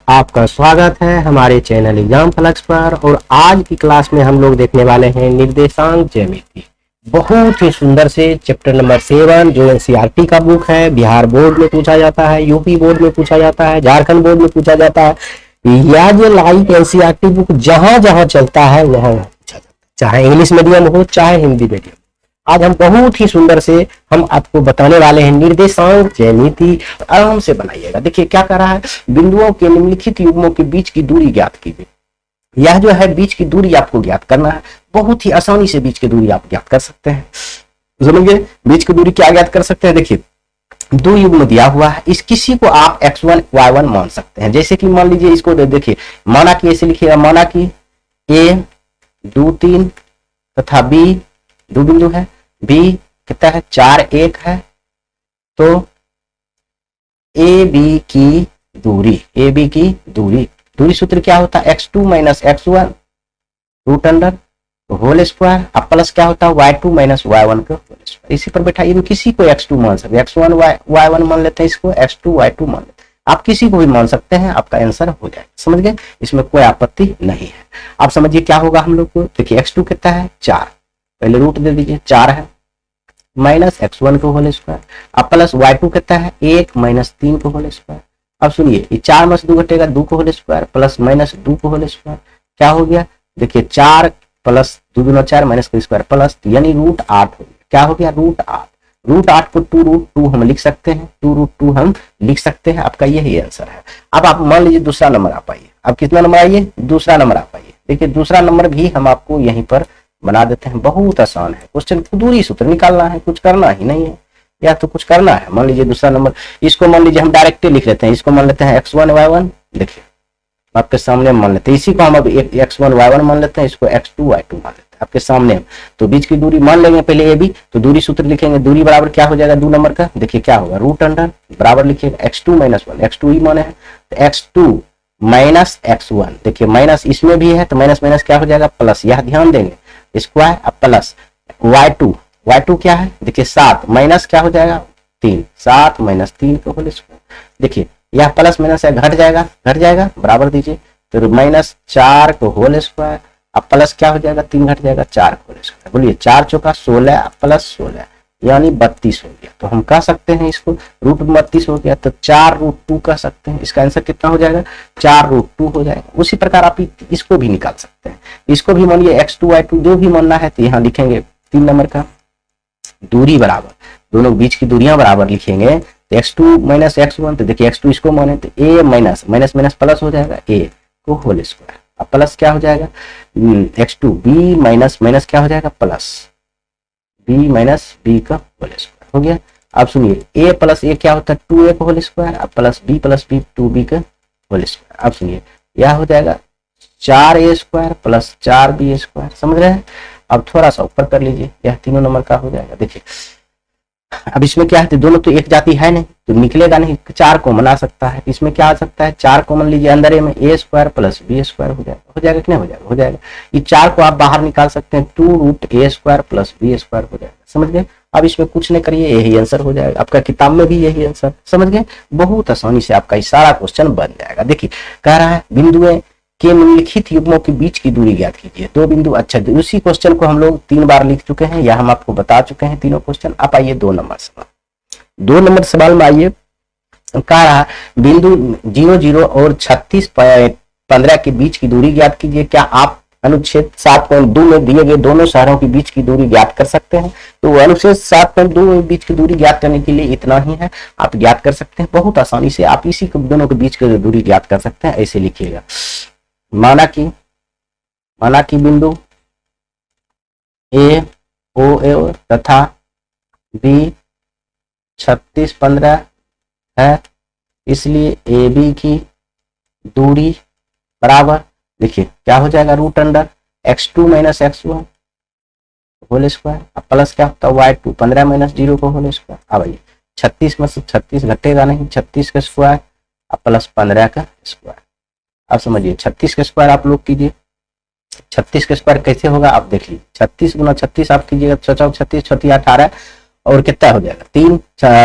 आपका स्वागत है हमारे चैनल एग्जाम फ्लक्स पर। और आज की क्लास में हम लोग देखने वाले हैं निर्देशांक ज्यामिति। बहुत ही सुंदर से चैप्टर नंबर 7 जो एनसीईआरटी का बुक है, बिहार बोर्ड में पूछा जाता है, यूपी बोर्ड में पूछा जाता है, झारखंड बोर्ड में पूछा जाता है। यह जो लाइक एनसीईआरटी बुक जहां जहां चलता है वहां पूछा जाता है, चाहे इंग्लिश मीडियम हो चाहे हिंदी मीडियम। आज हम बहुत ही सुंदर से हम आपको बताने वाले हैं निर्देशांक ज्यामिति। आराम से बनाइएगा। देखिए क्या कर रहा है, बिंदुओं के निम्नलिखित युग्मों के बीच की दूरी ज्ञात कीजिए। यह जो है बीच की दूरी आपको ज्ञात करना है। बहुत ही आसानी से बीच की दूरी आप ज्ञात कर सकते हैं। समझिए बीच की दूरी क्या ज्ञात कर सकते हैं। देखिए दो युग्म दिया हुआ है, इस किसी को आप x1 y1 मान सकते हैं। जैसे कि मान लीजिए इसको देखिए, माना कि ऐसे लिखिएगा, माना कि a 2 3 तथा b दो बिंदु है, b कितना है 4 1 है। तो ए बी की दूरी सूत्र क्या होता है, x2 minus x1 root under whole square, अब प्लस क्या होता है y2 माइनस y1 का होल स्क्वायर। इसी पर बैठा ये किसी को x2 मान सकते हैं, x1 y1 मान लेते हैं, इसको x2 y2 मान लेते हैं। आप किसी को भी मान सकते हैं, आपका आंसर हो जाएगा। समझ गए, इसमें कोई आपत्ति नहीं है। आप समझिए क्या होगा हम लोग को। देखिए x2 कितना है 4, पहले रूट दे दीजिए, 4 है माइनस x1 को होल स्क्वायर, अब प्लस y2 कितना है 1 माइनस 3 को होल स्क्वायर। अब सुनिए ये 4 में से 2 घटेगा 2 को होल स्क्वायर प्लस माइनस 2 को होल स्क्वायर, क्या हो गया। देखिए 4 प्लस 2 दूना 4 माइनस का स्क्वायर प्लस, यानी रूट 8 हो गया। क्या हो गया रूट 8। रूट 8 को 2 रूट 2 हम लिख सकते हैं, 2 रूट 2 हम लिख सकते हैं। आपका यही आंसर है। अब आप मान लीजिए दूसरा नंबर आप आइए। अब कितना नंबर आइए, दूसरा नंबर आप आइए। देखिए दूसरा नंबर भी हम आपको यहीं पर बना देते हैं। बहुत आसान है, क्वेश्चन को दूरी सूत्र निकालना है, कुछ करना ही नहीं है, या तो कुछ करना है। मान लीजिए दूसरा नंबर, इसको मान लीजिए हम डायरेक्ट लिख लेते हैं, इसको मान लेते हैं x1 y1। देखिए आपके सामने मान लेते हैं, इसी को हम अब x1 y1 मान लेते हैं, इसको x2 y2 मान लेते हैं आपके सामने हम। तो बीच की दूरी मान लेंगे पहले ए बी, तो दूरी सूत्र लिखेंगे, दूरी बराबर क्या हो जाएगा 2 नंबर का। देखिए क्या होगा रूट अंडर बराबर लिखिएगा x2 माइनस 1, x2 ही माने हैं तो x2 माइनस x1। देखिए माइनस इसमें भी है तो माइनस माइनस क्या हो जाएगा प्लस, यह ध्यान देंगे स्क्वायर, अब प्लस y2 क्या है देखिए 7 माइनस क्या हो जाएगा 3, 7 माइनस 3 को होल स्क्वायर। देखिए यह प्लस माइनस है, घट जाएगा बराबर दीजिए, तो माइनस 4 को होल स्क्वायर, अब प्लस क्या हो जाएगा 3 घट जाएगा 4 को होल स्क्वायर। बोलिए 4 चौका 16 प्लस 16 यानी 32 हो गया। तो हम कह सकते हैं इसको रूट 32 हो गया, तो 4 रूट 2 कह सकते हैं। इसका आंसर कितना हो जाएगा 4 रूट 2 हो जाएगा। उसी प्रकार आप इसको भी निकाल सकते हैं। इसको भी मानिए x2 y2 जो भी मानना है, तो यहाँ लिखेंगे 3 नंबर का दूरी बराबर, दोनों बीच की दूरियां बराबर लिखेंगे, तो x2 माइनस x1। तो देखिए x2 इसको माने तो a minus minus minus plus हो जाएगा a को होल स्क्वायर, अब प्लस क्या हो जाएगा x2 b माइनस माइनस क्या हो जाएगा प्लस b माइनस b का होल स्क्वायर हो गया। अब सुनिए a प्लस a क्या होता है 2a का होल स्क्वायर, अब प्लस b 2b का होल स्क्वायर। अब सुनिए यह हो जाएगा 4a square plus 4b square. समझ रहे हैं। अब थोड़ा सा ऊपर कर लीजिए, यह तीनों नंबर का हो जाएगा। देखिए अब इसमें क्या है, दोनों तो एक जाति है नहीं तो निकलेगा नहीं, 4 कॉमन आ सकता है। इसमें क्या आ सकता है 4 कॉमन लीजिए, अंदर ए में a square plus b square हो जाएगा कि नहीं हो जाएगा। ये 4 को आप बाहर निकाल सकते हैं, 2 root a square plus b square हो जाएगा। समझ गए। अब इसमें कुछ नहीं करिए, यही आंसर हो जाएगा आपका, किताब में भी यही आंसर। समझ गए, बहुत आसानी से आपका सारा क्वेश्चन बन जाएगा। देखिए कह रहा है बिंदुएं के निम्नलिखित युग्मों के बीच की दूरी ज्ञात कीजिए। 2 बिंदु। अच्छा उसी क्वेश्चन को हम लोग 3 बार लिख चुके हैं, या हम आपको बता चुके हैं तीनों क्वेश्चन। आप आइए 2 नंबर सवाल में आइए। कह रहा बिंदु 0 0 और 36 15 के बीच की दूरी ज्ञात कीजिए। क्या आप अनुच्छेद 7.2 में दिए गए दोनों शहरों के बीच की दूरी ज्ञात कर सकते हैं। तो अनुच्छेद 7.2 में बीच की दूरी ज्ञात करने के लिए इतना ही है, आप ज्ञात कर सकते हैं बहुत आसानी से। आप इसी दोनों के बीच की दूरी ज्ञात कर सकते हैं। ऐसे लिखिएगा, माना कि बिंदु ए ओ तथा बी 36 15 है, इसलिए ए बी की दूरी बराबर, देखिए क्या हो जाएगा root under x2 minus x1 whole square, अब प्लस क्या होता है y2 15 माइनस 0 को होल स्क्वायर। अब आइए 36 में से 36 घटेगा नहीं, 36 का स्क्वायर अब प्लस 15 का स्क्वायर। अब समझिए 36 का स्क्वायर आप लोग कीजिए, 36 का स्क्वायर कैसे होगा आप देख लीजिए। 36 गुना 36 आप कीजिएगा, 36 36 18 और कितना हो जाएगा 3,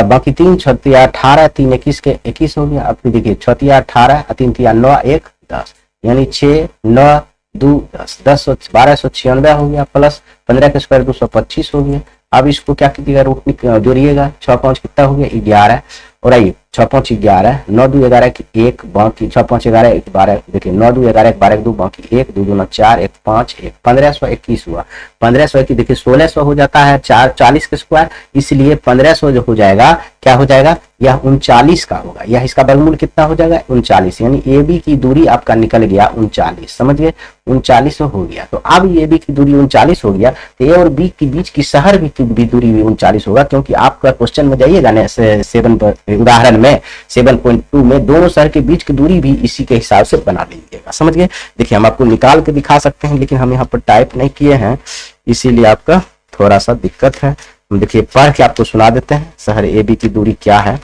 बाकी 3 छतिया 18, 3 21 के 21 हो गया। अब देखिए छतिया 18, 3 तिया 9, 1 10, यानी 6 9 2 10, 10 1296 हो गया, प्लस 15 के स्क्वायर 225 हो गया। अब इसको क्या कीजिएगा, रूट जोड़िएगा, 6 5 कितना हो गया 11, और आइए 6 5 11, 9 2 11 की 1, बाकी 6 5 11 1 12, देखिए 9 2 11 1 12 2, बाकी 1 2 2 4 1 5 1, 1521 हुआ। 1521 देखिए 1600 हो जाता है 40 के स्क्वायर, इसलिए 1500 जो हो जाएगा क्या हो जाएगा, यह 39 का होगा। यह इसका वर्गमूल कितना हो जाएगा 39, यानी ए बी की दूरी आपका निकल गया 39, समझ गए 39 हो गया। तो अब ए बी की दूरी 39 हो गया, तो ए और बी के बीच की शहर भी दूरी भी 39 होगा, क्योंकि आपका क्वेश्चन में जाइएगा ना 7 पर, उदाहरण में 7.2 में दोनों शहर के बीच की दूरी भी इसी के हिसाब से बना लीजिएगा, समझ गए। देखिए हम आपको निकाल के दिखा सकते हैं, लेकिन हम यहाँ पर टाइप नहीं किए हैं, इसीलिए आपका थोड़ा सा दिक्कत है। हम देखिए पढ़ के आपको सुना देते हैं शहर ए बी की दूरी क्या है।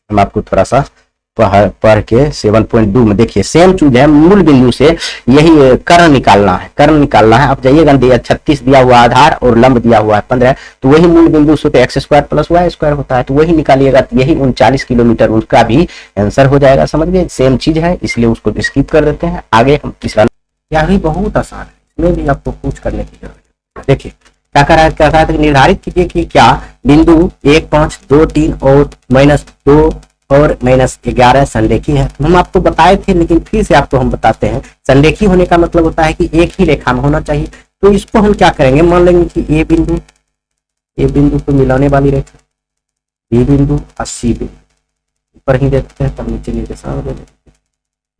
हम आपको थोड़ा सा पढ़ के 7.2 में देखिए सेम चीज है, मूल बिंदु से यही कर्ण निकालना है, कर्ण निकालना है। अब जाइएगा 36 दिया हुआ आधार और लंब दिया हुआ है 15, तो वही मूल बिंदु से x square plus y square होता है, तो वही निकालिएगा, तो यही 39 किलोमीटर उसका भी आंसर हो जाएगा, समझ गए। सेम चीज है, इसलिए उसको स्किप कर देते हैं। आगे हम तीसरा, यह भी बहुत आसान है, इसमें भी आपको कुछ करने की जरूरत है। देखिए क्या कर रहा है, निर्धारित कीजिए कि क्या बिंदु 1 5 2 3 और -2 और -11 संरेखी है। हम आपको बताए थे, लेकिन फिर से आपको हम बताते हैं, संरेखी होने का मतलब होता है कि एक ही रेखा में होना चाहिए। तो इसको हम क्या करेंगे, मान लेंगे कि ए बिंदु को मिलाने वाली रेखा, बी बिंदु और सी बिंदु, ऊपर ही देखते हैं तब नीचे निर्देशांक दे देते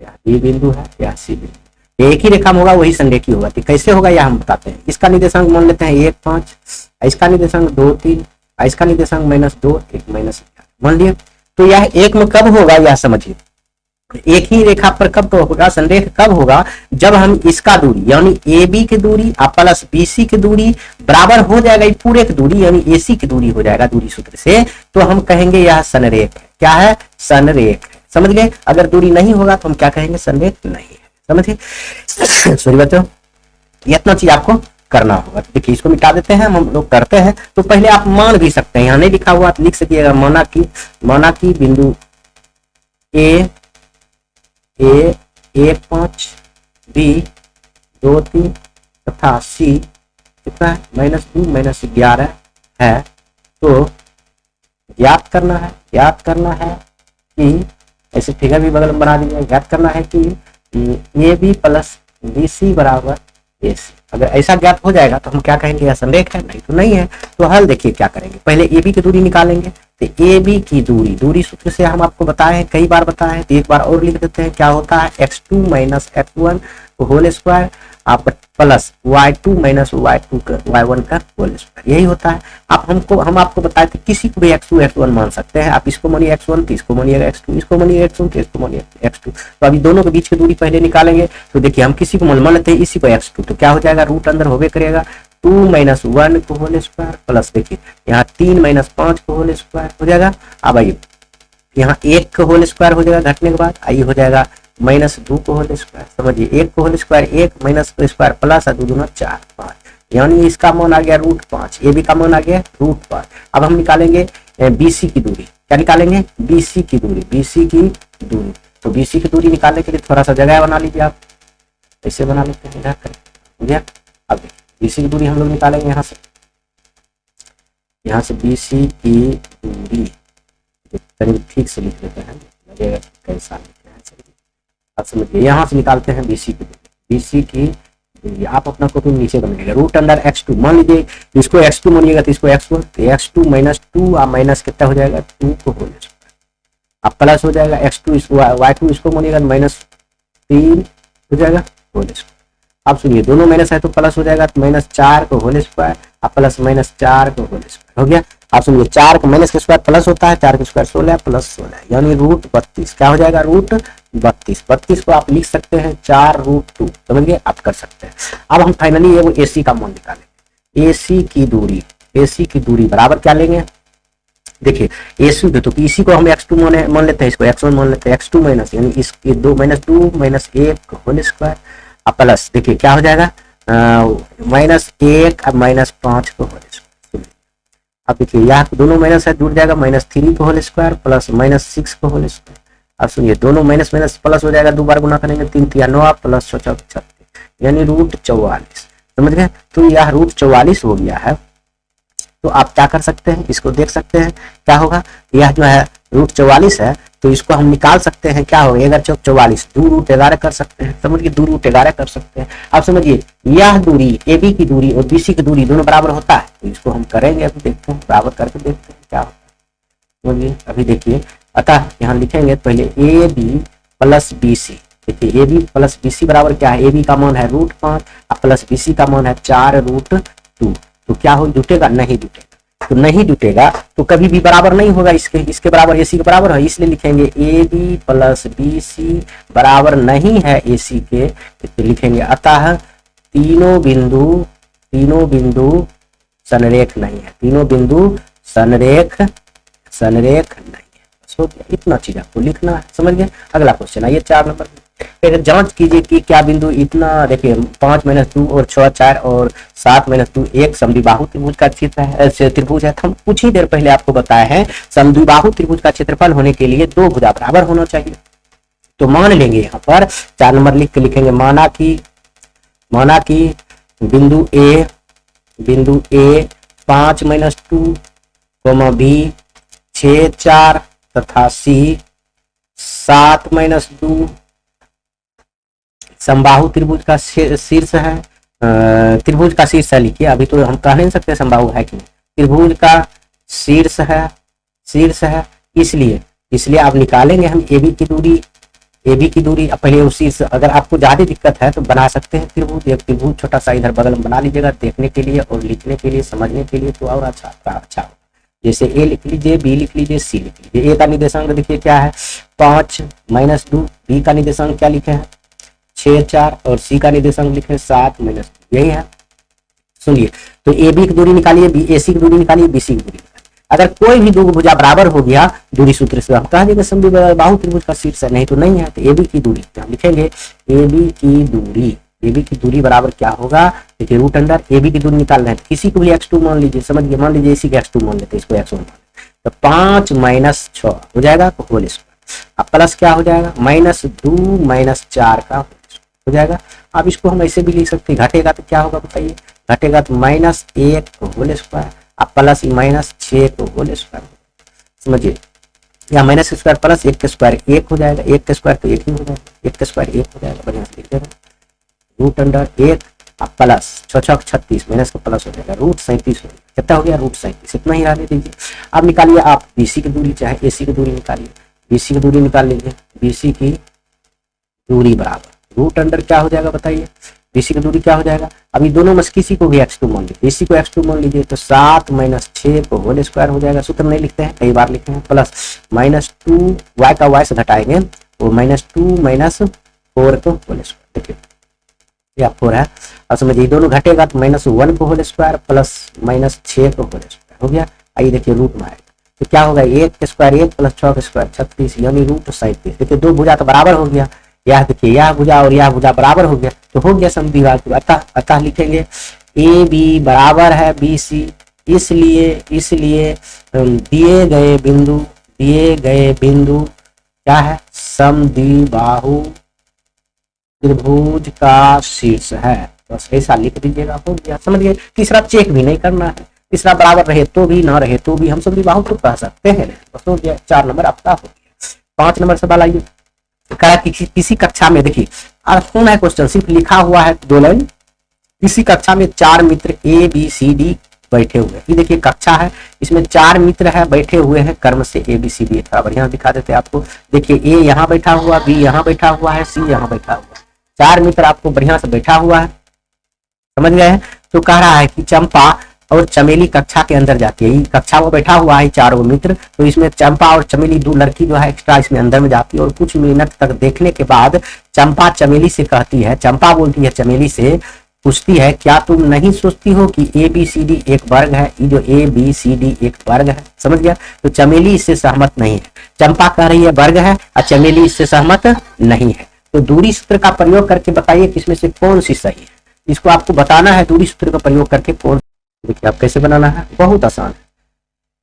हैं, बी बिंदु है या सी बिंदु, एक ही रेखा में होगा वही संरेखी होगा। तो कैसे होगा यह हम बताते हैं। इसका निर्देशांक मान लेते हैं 1 5, इसका निर्देशांक 2 3, इसका निर्देशांक -2 1 -11 मान लिया। तो यह एक में कब होगा यह समझिए, एक ही रेखा पर कब होगा, संरेख कब होगा, जब हम इसका दूरी यानी ए बी की दूरी प्लस बी सी की दूरी बराबर हो जाएगा पूरे की दूरी यानी ए सी की दूरी हो जाएगा दूरी सूत्र से, तो हम कहेंगे यह संरेख है। क्या है, संरेख है, समझ गए। अगर दूरी नहीं होगा तो हम क्या कहेंगे, संरेख नहीं है, समझिए। सॉरी बच्चों, इतना चीज आपको करना होगा। देखिए इसको मिटा देते हैं, हम लोग करते हैं। तो पहले आप मान भी सकते हैं, यहाँ नहीं लिखा हुआ तो लिख सकिएगा, माना की बिंदु ए 1 5 बी 2 3 तथा सी कितना है -2 -11 है। तो ज्ञात करना है कि ऐसे फिगर भी बगल में बना दीजिए। ज्ञात करना है कि A B plus B C बराबर ए सी। अगर ऐसा ज्ञात हो जाएगा तो हम क्या कहेंगे, यह संरेख है, नहीं तो नहीं है। तो हल देखिए क्या करेंगे, पहले ए बी की दूरी निकालेंगे। तो ए बी की दूरी सूत्र से हम आपको बताए हैं, कई बार बताए हैं, तो एक बार और लिख देते हैं। क्या होता है, x2 - x1 होल स्क्वायर आप प्लस y2 - y1 का होल स्क्वायर, यही होता है। हम आपको बताए थे किसी को भी x2 x1 मान सकते हैं। आप इसको मानिए x1 तो इसको मानिएगा x2, इसको मानिए x1 तो इसको मानिए x2। तो अभी दोनों के बीच की दूरी पहले निकालेंगे। तो देखिए हम किसी को मान लेते हैं इसी को x2, तो क्या हो जाएगा, रूट अंदर होवे करेगा 2 - 1 को होल स्क्वायर प्लस देखिए यहाँ 3 - 5 को होल स्क्वायर हो जाएगा। अब आइए यहाँ 1 को होल स्क्वायर हो जाएगा घटने के बाद, आइए हो जाएगा -2 को होल स्क्वायर, समझिए 1 को होल स्क्वायर 1 - स्क्वायर प्लस 2 दूना 4 5, यानी इसका मान आ गया √5, ए बी का मान आ गया √5। अब हम निकालेंगे बीसी की दूरी। क्या निकालेंगे, बीसी की दूरी। तो बीसी की दूरी निकालने के लिए थोड़ा सा जगह बना लीजिए आप, ऐसे बना लेते हैं, इधर करें। अब देखिए बीसी की दूरी हम लोग निकालेंगे यहाँ से बीसी की दूरी ठीक से लिख लेते हैं, लगेगा कैसा लिखते हैं, चलिए आप समझिए। यहाँ से निकालते हैं बीसी की दूरी। आप अपना को तो नीचे बनेगा रूट अंडर x2, मान लीजिए इसको x2 मानिएगा तो इसको x1, तो x2 - 2 और माइनस कितना हो जाएगा 2 को होल स्क्वायर, अब प्लस हो जाएगा x2 y2 इसको मानिएगा -3 हो जाएगा होल स्क्वायर। अब सुनिए दोनों माइनस है तो प्लस हो जाएगा, तो -4 को होल स्क्वायर और प्लस -4 को होल स्क्वायर हो गया। आप सुनिए 4 को माइनस के स्क्वायर प्लस होता है, 4 के स्क्वायर 16 प्लस 16 यानी √32। क्या हो जाएगा, √32। 32 को आप लिख सकते हैं 4√2, समझिए आप कर सकते हैं। अब हम फाइनली ये वो AC का मान निकालेंगे। AC की दूरी बराबर क्या लेंगे, देखिए AC तो इसी को हम x2 मान लेते हैं, इसको x1 मान लेते हैं, x2 माइनस यानी इसके 2 - 2 - 1 होल स्क्वायर और प्लस देखिए क्या हो जाएगा -1 और -5 को होल स्क्वायर। अब देखिए यहाँ दोनों माइनस है, जुड़ जाएगा -3 का होल स्क्वायर प्लस -6 का होल स्क्वायर। अब सुनिए दोनों माइनस माइनस प्लस हो जाएगा, 2 बार गुना करेंगे 3 तिया 9 प्लस 36 यानी √44। समझ गए? तो यह √44 हो गया है। तो आप क्या कर सकते हैं, इसको देख सकते हैं क्या होगा, यह जो है √44 है तो इसको हम निकाल सकते हैं, क्या होगा 11 चौक 44, 2√11 कर सकते हैं। समझिए 2√11 कर सकते हैं। अब समझिए यह दूरी AB की दूरी और BC की दूरी दोनों बराबर होता है, तो इसको हम करेंगे, अभी देखते हैं बराबर करके देखते हैं क्या होता है। समझिए अभी देखिए, अतः यहाँ लिखेंगे पहले AB प्लस BC। देखिए AB प्लस BC बराबर क्या है, AB का मान है √5 प्लस BC का मान है 4√2। तो क्या हो, जुटेगा? नहीं जुटेगा। तो नहीं जुटेगा तो कभी भी बराबर नहीं होगा इसके बराबर, AC के बराबर है, इसलिए लिखेंगे AB प्लस BC बराबर नहीं है AC के, तो लिखेंगे अतः तीनों बिंदु संरेख नहीं है, तीनों बिंदु संरेख नहीं है। हो गया, इतना चीज आपको लिखना है। समझ गए? अगला क्वेश्चन आइए 4 नंबर। फिर जांच कीजिए कि क्या बिंदु इतना, देखिए 5 - 2 और 6 4 और 7 - 2 एक समद्विबाहु त्रिभुज का क्षेत्र है, त्रिभुज है। हम कुछ ही देर पहले आपको बताए हैं समद्विबाहु त्रिभुज का क्षेत्रफल होने के लिए 2 भुजा बराबर होना चाहिए। तो मान लेंगे यहाँ पर 4 नंबर लिख के लिखेंगे, माना कि बिंदु ए 5 - 2, B 6 4 तथा C 7 - 2 समबाहु त्रिभुज का शीर्ष है। त्रिभुज का शीर्ष है लिखिए, अभी तो हम कह नहीं सकते समबाहु है कि नहीं, त्रिभुज का शीर्ष है। इसलिए आप निकालेंगे हम AB की दूरी। पहले उस शीर्ष, अगर आपको ज्यादा दिक्कत है तो बना सकते हैं त्रिभुज, एक त्रिभुज छोटा सा इधर बगल में बना लीजिएगा, देखने के लिए और लिखने के लिए, समझने के लिए तो और अच्छा। जैसे A लिख लीजिए, B लिख लीजिए, C लिख लीजिए। A का निर्देशांक देखिए क्या है 5 - 2, B का निर्देशांक क्या लिखे हैं 6 4 और C का निर्देशांक लिखे 7 - 2, यही है। सुनिए, तो AB की दूरी निकालिए, AC की दूरी निकालिए, BC की दूरी निकालिए। अगर कोई भी दो भुजा बराबर हो गया दूरी सूत्र से, हम कह देंगे समद्विबाहु त्रिभुज का शीर्ष है, नहीं तो नहीं है। तो AB की दूरी हम लिखेंगे, AB की दूरी बराबर क्या होगा, देखिए √AB की दूरी निकाल रहे हैं, किसी को भी x2 मान लीजिए। समझिए, मान लीजिए इसी को x2 मान लेते हैं, इसको x1 मान लेते, तो 5 - 6 हो जाएगा तो होल स्क्वायर। अब प्लस क्या हो जाएगा, -2 - 4 का हो जाएगा। अब इसको हम ऐसे भी लिख सकते हैं, घटेगा तो क्या होगा बताइए, घटेगा तो -1 को होल स्क्वायर, अब प्लस -6 को होल स्क्वायर। समझिए, या -² प्लस 1 के स्क्वायर 1 हो जाएगा, 1 के स्क्वायर तो 1 ही हो जाएगा, 1 के स्क्वायर 1 हो जाएगा। बढ़िया से लिख देना, √1 प्लस 6 6 36 माइनस का प्लस हो जाएगा, √37 हो जाएगा। कितना हो गया, √37। इतना ही रहने दीजिए। अब निकालिए आप BC की दूरी, चाहे AC की दूरी निकालिए। BC की दूरी निकाल लीजिए, BC की दूरी बराबर √, क्या हो जाएगा बताइए, BC की दूरी क्या हो जाएगा। अभी दोनों में किसी को भी x2 मान लीजिए, AC को x2 मान लीजिए, तो 7 - 6 को होल स्क्वायर हो जाएगा। सूत्र नहीं लिखते हैं, कई बार लिखते हैं, प्लस -2 y का y से घटाएंगे वो -2 - 4 को होल स्क्वायर। देखिए या 4 है। अब समझिए दोनों घटेगा तो -1 को होल स्क्वायर प्लस -6 को होल स्क्वायर हो गया। आइए देखिए रूट में आएगा तो क्या होगा, 1 के स्क्वायर 1 प्लस 6 के स्क्वायर 36 यानी √37। देखिए दो भुजा तो बराबर हो गया, यह देखिए यह भुजा और यह भुजा बराबर हो गया, तो हो गया समद्विबाहु। अतः लिखेंगे AB बराबर है BC, इसलिए दिए गए बिंदु क्या है, समद्विबाहु त्रिभुज का शीर्ष है। बस ऐसा लिख दीजिएगा, हो गया। समझ गए। तीसरा चेक भी नहीं करना है, तीसरा बराबर रहे तो भी ना रहे तो भी हम समद्विबाहु तो कह सकते हैं। बस हो गया, 4 नंबर आपका हो गया। 5 नंबर सवाल आइए, कहा कि किसी कक्षा में, देखिए कौन है क्वेश्चन, सिर्फ लिखा हुआ है 2 लाइन। किसी कक्षा में 4 मित्र ABCD बैठे हुए, ये देखिए कक्षा है, इसमें 4 मित्र है बैठे हुए हैं, कर्म से ABCD। थोड़ा बढ़िया दिखा देते हैं आपको। देखिए A यहाँ बैठा हुआ, B यहाँ बैठा हुआ है, C यहाँ बैठा हुआ है, 4 मित्र आपको बढ़िया से बैठा हुआ है। समझ गए हैं। तो कह रहा है कि चंपा और चमेली कक्षा के अंदर जाती है, कक्षा वो बैठा हुआ है 4 मित्र, तो इसमें चंपा और चमेली 2 लड़की जो है एक्स्ट्रा इसमें अंदर में जाती है। और कुछ मिनट तक देखने के बाद चंपा चमेली से कहती है, चंपा बोलती है चमेली से, पूछती है क्या तुम नहीं सोचती हो कि ABCD एक वर्ग है। ये जो ABCD एक वर्ग है, समझ गया। तो चमेली इससे सहमत नहीं है, चंपा कह रही है वर्ग है और चमेली इससे सहमत नहीं है। तो दूरी सूत्र का प्रयोग करके बताइए किसमें से कौन सी सही है, इसको आपको बताना है। दूरी सूत्र का प्रयोग करके कौन, देखिए आप कैसे बनाना है, बहुत आसान है।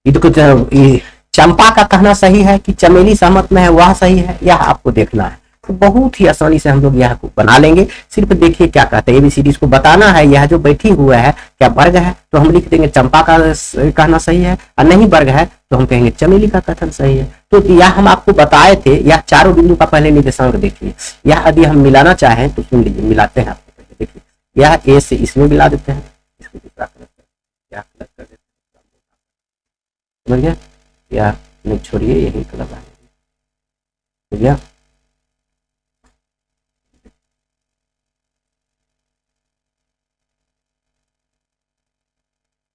ये तो चंपा का कहना सही है कि चमेली सहमत में है वह सही है, यह आपको देखना है। तो बहुत ही आसानी से हम लोग यह बना लेंगे। सिर्फ देखिए क्या कहते हैं, एबीसीडी इसको बताना है। यह जो बैठी हुआ है क्या वर्ग है, तो हम लिख देंगे चंपा का कहना सही है, और नहीं वर्ग है तो हम कहेंगे चमेली का कथन सही है। तो यह हम आपको बताए थे, यह चारों बिंदु का पहले निर्देशांक देखिए। यह यदि हम मिलाना चाहें तो सुन लीजिए, मिलाते हैं आपको पहले। देखिए यह ए से इसमें मिला देते हैं, इसको दूसरा कलर कर देते हैं, समझ गया? या नहीं छोड़िए, यही कलर ठीक है।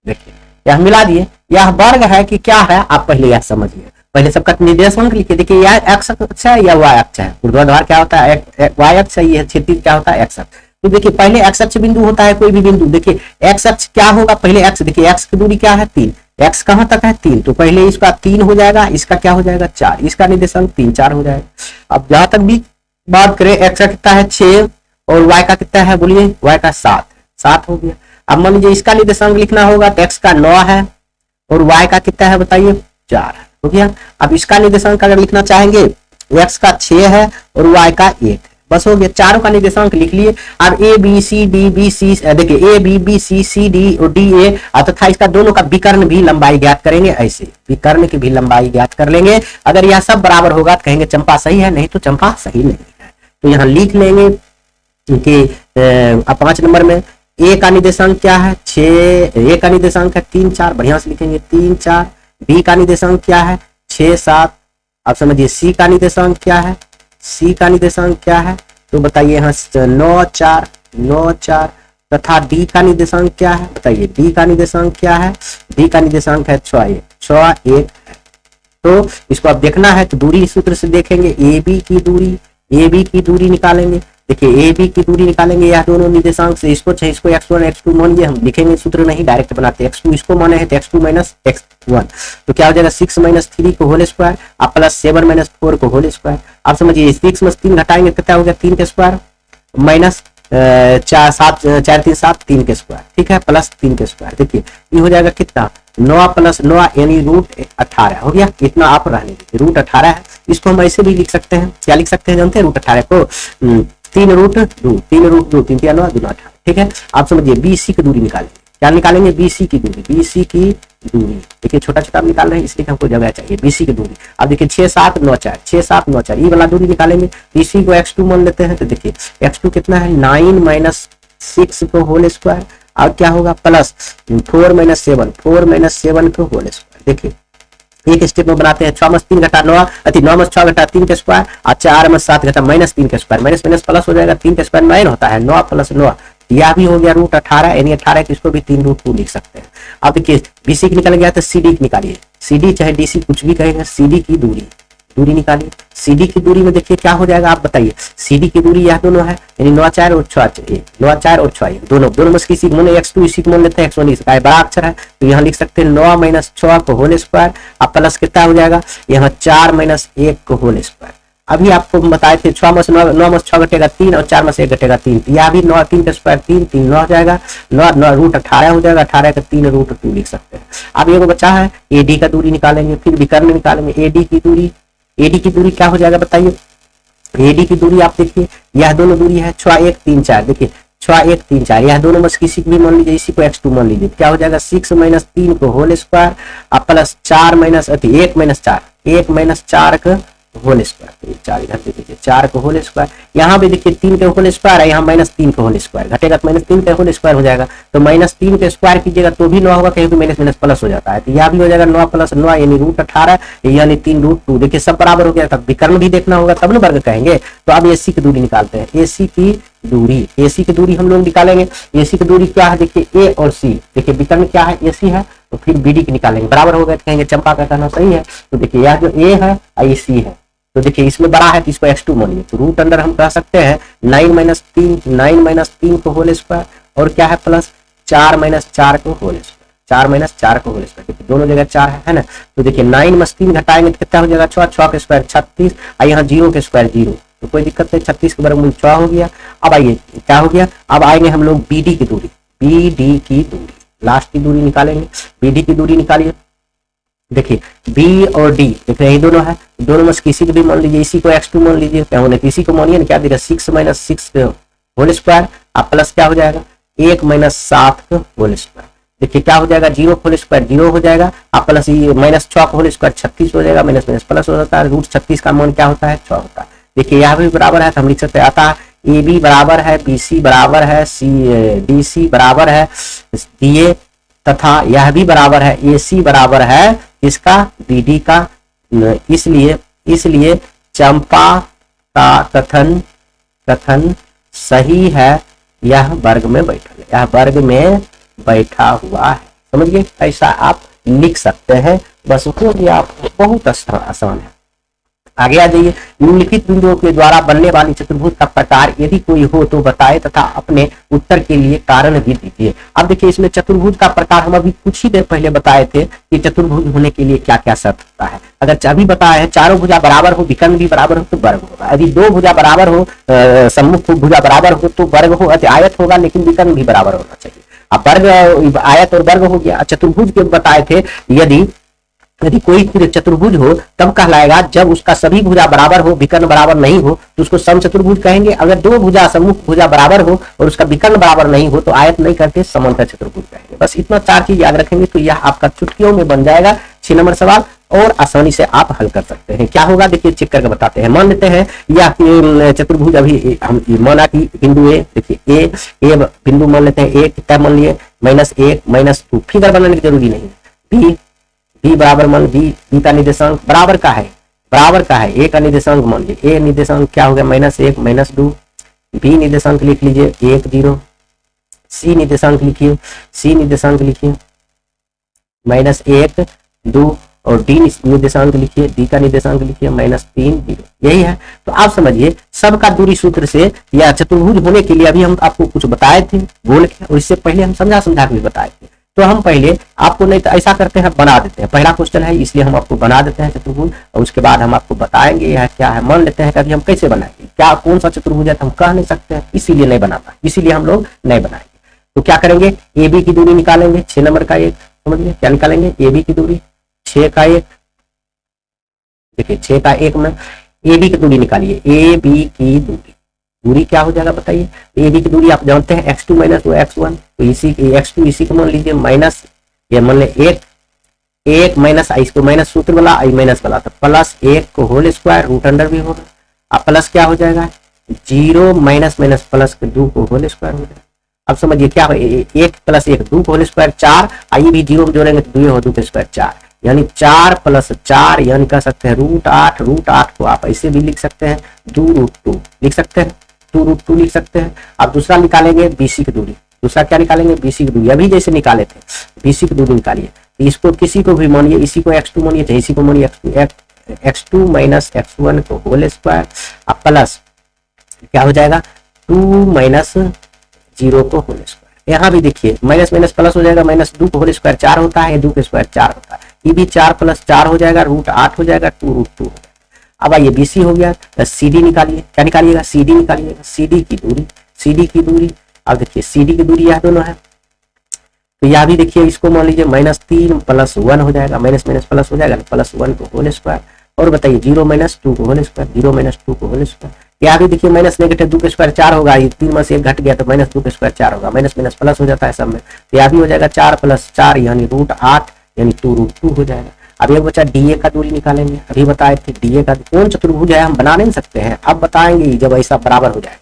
देखिए यह मिला दिए, यह वर्ग है कि क्या है आप पहले यह समझिए। पहले सबका निर्देशांक लिखिए। देखिए यह एक्स अक्ष है या वाई अक्ष है, ऊर्ध्वाधर क्या होता है वाई अक्ष है, यह क्षैतिज क्या होता है एक्स अक्ष। तो देखिए पहले एक्स अक्ष बिंदु होता है कोई भी बिंदु। देखिए एक्स अक्ष क्या होगा, पहले एक्स, देखिए एक्स की दूरी क्या है 3, एक्स कहां तक है 3, तो पहले इसका 3 हो जाएगा, इसका क्या हो जाएगा 4, इसका निर्देशांक 3 4 हो जाएगा। अब जहां तक भी बात करें एक्स का कितना है 6 और वाई का कितना है, बोलिए वाई का 7 हो गया। अब मान लीजिए इसका निर्देशांक लिखना होगा तो एक्स का 9 है और वाई का कितना है बताइए 4 हो गया। अब इसका निर्देशांक अगर लिखना चाहेंगे, एक्स का 6 है और वाई का 1 है, बस हो गया। चारों का निर्देशांक लिख लिए। अब A B C D B C, देखिए A B B C C D और डी ए तथा इसका दोनों का विकर्ण भी लंबाई ज्ञात करेंगे। ऐसे विकर्ण की भी लंबाई ज्ञात कर लेंगे। अगर यह सब बराबर होगा तो कहेंगे चंपा सही है, नहीं तो चंपा सही नहीं है। तो यहाँ लिख लेंगे कि 5 नंबर में ए का निर्देशांक क्या है 6, ए का निर्देशांक है 3 4, बढ़िया से लिखेंगे 3 4। बी का निर्देशांक क्या है 6 7। अब समझिए सी का निर्देशांक क्या है, सी का निर्देशांक क्या है तो बताइए यहाँ 9 4 तथा डी का निर्देशांक क्या है बताइए, डी का निर्देशांक क्या है, डी का निर्देशांक है 6 1। तो इसको अब देखना है तो दूरी सूत्र से देखेंगे, ए बी की दूरी निकालेंगे। देखिए ए बी की दूरी निकालेंगे, यह दोनों निर्देशांक से इसको x1 x2 मान लिया, हम लिखेंगे सूत्र नहीं डायरेक्ट बनाते, x2 इसको माने हैं तो x2 माइनस x1 तो क्या हो जाएगा 6 माइनस 3 को होल स्क्वायर आप प्लस 7 माइनस 4 को होल स्क्वायर। आप समझिए 6 में 3 घटाएंगे कितना हो गया 3 के स्क्वायर माइनस 4 3 7 3 के स्क्वायर, ठीक है, प्लस 3 के स्क्वायर। देखिए ये हो जाएगा कितना 9 प्लस 9 यानी √18 हो गया। इतना आप रहने दीजिए, √18 है। इसको हम ऐसे भी लिख सकते हैं, क्या लिख सकते हैं जानते हैं √18 को 3 √2 3 √2 3 9 2 18, ठीक है। आप समझिए बीसी की दूरी निकालेंगे, क्या निकालेंगे बीसी की दूरी। देखिए छोटा छोटा निकाल रहे हैं इसलिए हमको जगह चाहिए बीसी की दूरी। अब देखिए 6 7 9 4 ये वाला दूरी निकालेंगे। बीसी को x2 मान लेते हैं तो देखिए x2 कितना है 9 माइनस 6 को होल स्क्वायर और क्या होगा प्लस 4 माइनस 7 को होल स्क्वायर। देखिए एक स्टेप में बनाते हैं 6 में 3 घटा 9 9 में 6 घटा 3 के स्क्वायर और 4 में 7 घटा माइनस 3 के स्क्वायर, माइनस माइनस प्लस हो जाएगा 3 के स्क्वायर 9 होता है, 9 प्लस 9 यह भी हो गया √18 यानी 18 की इसको भी 3 √2 लिख सकते हैं। अब देखिए बीसी की निकल गया तो सीडी की निकालिए, सीडी चाहे डीसी कुछ भी कहेंगे, सीडी की दूरी निकालिए। सीडी की दूरी में देखिए क्या हो जाएगा आप बताइए, सीडी की दूरी यह दोनों है यानी 9 4 और 6 दोनों में किसी को माने x2 इसी को मान लेते हैं x1 इसका बड़ा अक्षर है तो यहाँ लिख सकते हैं 9 माइनस 6 को होल स्क्वायर अब प्लस कितना हो जाएगा यहाँ 4 माइनस 1 को होल स्क्वायर। अभी आपको बताए थे 6 में 9 में 6 घटेगा 3 और 4 में से 1 घटेगा 3, यह भी 9 3 का स्क्वायर 3 9 हो जाएगा, 9 √18 हो जाएगा, 18 का 3 √2 लिख सकते हैं। अब ये बचा है एडी का दूरी निकालेंगे, फिर विकर्ण निकालेंगे। एडी की दूरी क्या हो जाएगा बताइए, एडी की दूरी आप देखिए यह दोनों दूरी है 6 1 3 4, देखिए 6 1 3 4 यह दोनों में किसी को भी मान लीजिए, इसी को x2 मान लीजिए, क्या हो जाएगा 6 माइनस 3 को होल स्क्वायर अब प्लस 4 माइनस 1 माइनस 4 का होल स्क्वायर, 4 इधर दे दीजिए 4 को होल स्क्वायर। यहाँ भी देखिए 3 के होल स्क्वायर है, यहाँ माइनस 3 का होल स्क्वायर घटेगा तो माइनस 3 का होल स्क्वायर हो जाएगा, तो माइनस 3 के स्क्वायर कीजिएगा तो भी 9 होगा, कहीं भी माइनस माइनस प्लस हो जाता है तो यह भी हो जाएगा 9 प्लस 9 यानी √18 यानी 3 √2। देखिए सब बराबर हो गया, तब विकर्ण भी देखना होगा तब न वर्ग कहेंगे। तो अब एसी की दूरी निकालते हैं, एसी की दूरी हम लोग निकालेंगे। एसी की दूरी क्या है देखिए ए और सी, देखिए विकर्ण क्या है एसी है तो फिर बीडी की निकालेंगे, बराबर हो गया तो कहेंगे चंपा का कहना सही है। तो देखिए यह जो ए है और ये सी है तो देखिए इसमें बड़ा है तो इसको x2 मानिए, तो रूट अंडर हम कह सकते हैं 9 माइनस 3 को होल स्क्वायर और क्या है प्लस 4 माइनस 4 को होल स्क्वायर, दोनों जगह 4 है ना। तो देखिए 9 में 3 घटाएंगे तो कितना हो जाएगा 6 के स्क्वायर 36 और यहाँ 0 के स्क्वायर 0, तो कोई दिक्कत नहीं, 36 के वर्गमूल 6 हो गया। अब आइए क्या हो गया, अब आएंगे हम लोग बीडी की दूरी, लास्ट की दूरी निकालेंगे। बीडी की दूरी निकालिए, देखिए बी और डी देखिए यही दोनों है, दोनों में से किसी को भी मान लीजिए, इसी को x2 मान लीजिए, क्या होने किसी को मानिए ना, क्या देगा 6 माइनस 6 होल स्क्वायर, आप प्लस क्या हो जाएगा 1 माइनस 7 होल स्क्वायर। देखिए क्या हो जाएगा 0 होल स्क्वायर 0 हो जाएगा, आप प्लस ये माइनस 6 होल स्क्वायर 36 हो जाएगा, माइनस माइनस प्लस हो जाता है, रूट 36 का मान क्या होता है 6 होता है। देखिए यहाँ भी बराबर है तो हम लिख सकते हैं, अतः ए बी बराबर है बी सी बराबर है डी सी बराबर है डी ए, तथा यह भी बराबर है ए सी बराबर है इसका बी डी का। इसलिए चंपा का कथन सही है, यह वर्ग में बैठा, यह वर्ग में बैठा हुआ है। समझिए ऐसा आप लिख सकते हैं, बस हो गया, आपको बहुत आसान है। आगे आ जाइए, निम्नलिखित बिंदुओं के द्वारा बनने वाली चतुर्भुज का प्रकार यदि कोई हो तो बताए तथा अपने उत्तर के लिए कारण भी दीजिए। अब देखिए इसमें चतुर्भुज का प्रकार हम अभी कुछ ही देर पहले बताए थे कि चतुर्भुज होने के लिए क्या क्या शर्त होता है। अगर अभी बताया है चारों भुजा बराबर हो, विकर्ण भी बराबर हो तो वर्ग होगा, यदि दो भुजा बराबर हो, सम्मुख भुजा बराबर हो तो वर्ग हो, आयत होगा लेकिन विकर्ण भी बराबर होना चाहिए। अब वर्ग आयत और वर्ग हो गया। चतुर्भुज के बताए थे यदि कोई चतुर्भुज हो तब कहलाएगा जब उसका सभी भुजा बराबर हो, विकर्ण बराबर नहीं हो तो उसको समचतुर्भुज कहेंगे। अगर दो भुजा सम्मुख भुजा बराबर हो और उसका विकर्ण बराबर नहीं हो तो आयत नहीं करते, समांतर चतुर्भुज कहेंगे। बस इतना चार चीज याद रखेंगे तो यह आपका चुटकियों में बन जाएगा 6 नंबर सवाल, और आसानी से आप हल कर सकते हैं। क्या होगा देखिए चेक करके बताते हैं। मान लेते हैं यह चतुर्भुज, अभी हम माना कि बिंदु ए, देखिए ए बिंदु मान लेते हैं, ए कितना मान लिए -1 -2, फिगर बनाने की जरूरी नहीं। बी बराबर मान बी का निर्देशांक बराबर का है ए का निर्देशांक मान लीजिए, ए निर्देशांक क्या हो गया -1 -2, बी निर्देशांक लिख लीजिए 1 0, सी निर्देशांक लिखिए -1 2, और डी निर्देशांक लिखिए, डी का निर्देशांक लिखिए -3 0। यही है। तो आप समझिए सबका दूरी सूत्र से या चतुर्भुज होने के लिए अभी हम आपको कुछ बताए थे बोल के, और इससे पहले हम समझा के भी बताए थे। तो हम पहले आपको नहीं तो ऐसा करते हैं, बना देते हैं। पहला क्वेश्चन है इसलिए हम आपको बना देते हैं चतुर्भुज, और उसके बाद हम आपको बताएंगे यह क्या है। मान लेते हैं कभी हम कैसे बनाएंगे, क्या कौन सा चतुर्भुज है तो हम कह नहीं सकते हैं, इसीलिए नहीं बनाता, इसीलिए हम लोग नहीं बनाएंगे। तो क्या करेंगे, ए बी की दूरी निकालेंगे 6 नंबर का एक, समझिए क्या निकालेंगे, ए बी की दूरी 6 का 1, देखिए 6 का 1 में ए बी की दूरी निकालिए, ए बी की दूरी क्या हो जाएगा बताइए। ए बी की दूरी आप जानते हैं x2 - x1, तो इसी x2 इसी को मान लीजिए माइनस, ये मान ले 1 माइनस इसको माइनस सूत्र वाला आई माइनस वाला, तो +1 को होल स्क्वायर रूट अंडर भी होगा। अब प्लस क्या हो जाएगा 0 माइनस प्लस 2 को होल स्क्वायर हो जाएगा। अब समझिए क्या हो, 1 + 1 2 को होल स्क्वायर 4, आई भी 0 जोड़ेंगे तो 2 के स्क्वायर 4, यानी 4 + 4 यानी कह सकते हैं √8 को आप ऐसे भी लिख सकते हैं 2√2 लिख सकते हैं, 2√2 लिख सकते हैं। अब दूसरा निकालेंगे बीसी की दूरी, दूसरा क्या निकालेंगे बीसी की दूरी, अभी जैसे निकाले थे बीसी की दूरी निकालिए। इसको किसी को भी मानिए, इसी को x2 मानिए चाहे इसी को मानिए x2 - x1 को होल स्क्वायर, अब प्लस क्या हो जाएगा 2 - 0 को होल स्क्वायर। यहाँ भी देखिए माइनस प्लस हो जाएगा, -2 को होल स्क्वायर 4 होता है, 2 के स्क्वायर 4 होता है, ये भी 4 + 4 हो जाएगा √8 हो जाएगा 2√2 हो जाएगा। अब आइए बीसी हो गया, CD निकालिए, क्या निकालिएगा CD निकालिएगा, CD की दूरी, अब देखिए CD की दूरी यह दोनों है, तो यह भी देखिए इसको मान लीजिए -3 + 1 हो जाएगा, माइनस प्लस हो जाएगा +1 को होल स्क्वायर, और बताइए 0 - 2 को होल स्क्वायर, 0 - 2 को होल स्क्वायर। यहाँ भी देखिए माइनस नेगेटिव 2 के स्क्वायर 4 होगा, ये 3 में से 1 घट गया तो -2 के स्क्वायर 4 होगा, माइनस प्लस हो जाता है सब में, तो यह भी हो जाएगा 4 + 4 यानी √8 यानी 2√2 हो जाएगा। अब एक बच्चा डीए का दूरी निकालेंगे, अभी बताए थे डीए का कौन चतुर्भुज है हम बना नहीं सकते हैं, अब बताएंगे जब ऐसा बराबर हो जाएगा।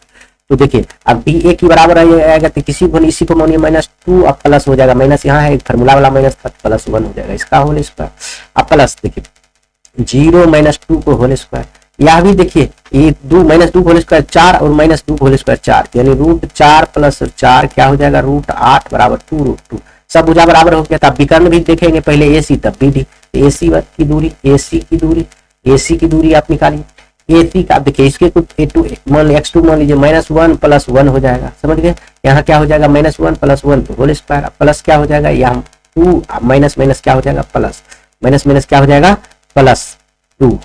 तो देखिए अब डीए की बराबर आएगा तो किसी को इसी को मानिए -2, अब प्लस हो जाएगा, माइनस यहाँ है फार्मूला वाला माइनस था +1 हो जाएगा इसका होल स्क्वायर, अब प्लस देखिए 0 - 2 को होल स्क्वायर, यह भी देखिए ये 2 - 2 होल स्क्वायर 4 और -2 होल स्क्वायर 4 यानी √4 + 4 क्या हो जाएगा √8 बराबर 2√2। सब भुजा बराबर हो गया था। विकर्ण भी देखेंगे पहले AC तब BD, AC की दूरी आप निकालिए, AC का देखिए इसके कुछ x2 मान लीजिए -1 + 1 हो जाएगा, समझ गए। यहाँ क्या हो जाएगा -1 + 1 तो होल स्क्वायर, प्लस क्या हो जाएगा यहाँ 2 माइनस क्या हो जाएगा प्लस, माइनस क्या हो जाएगा +2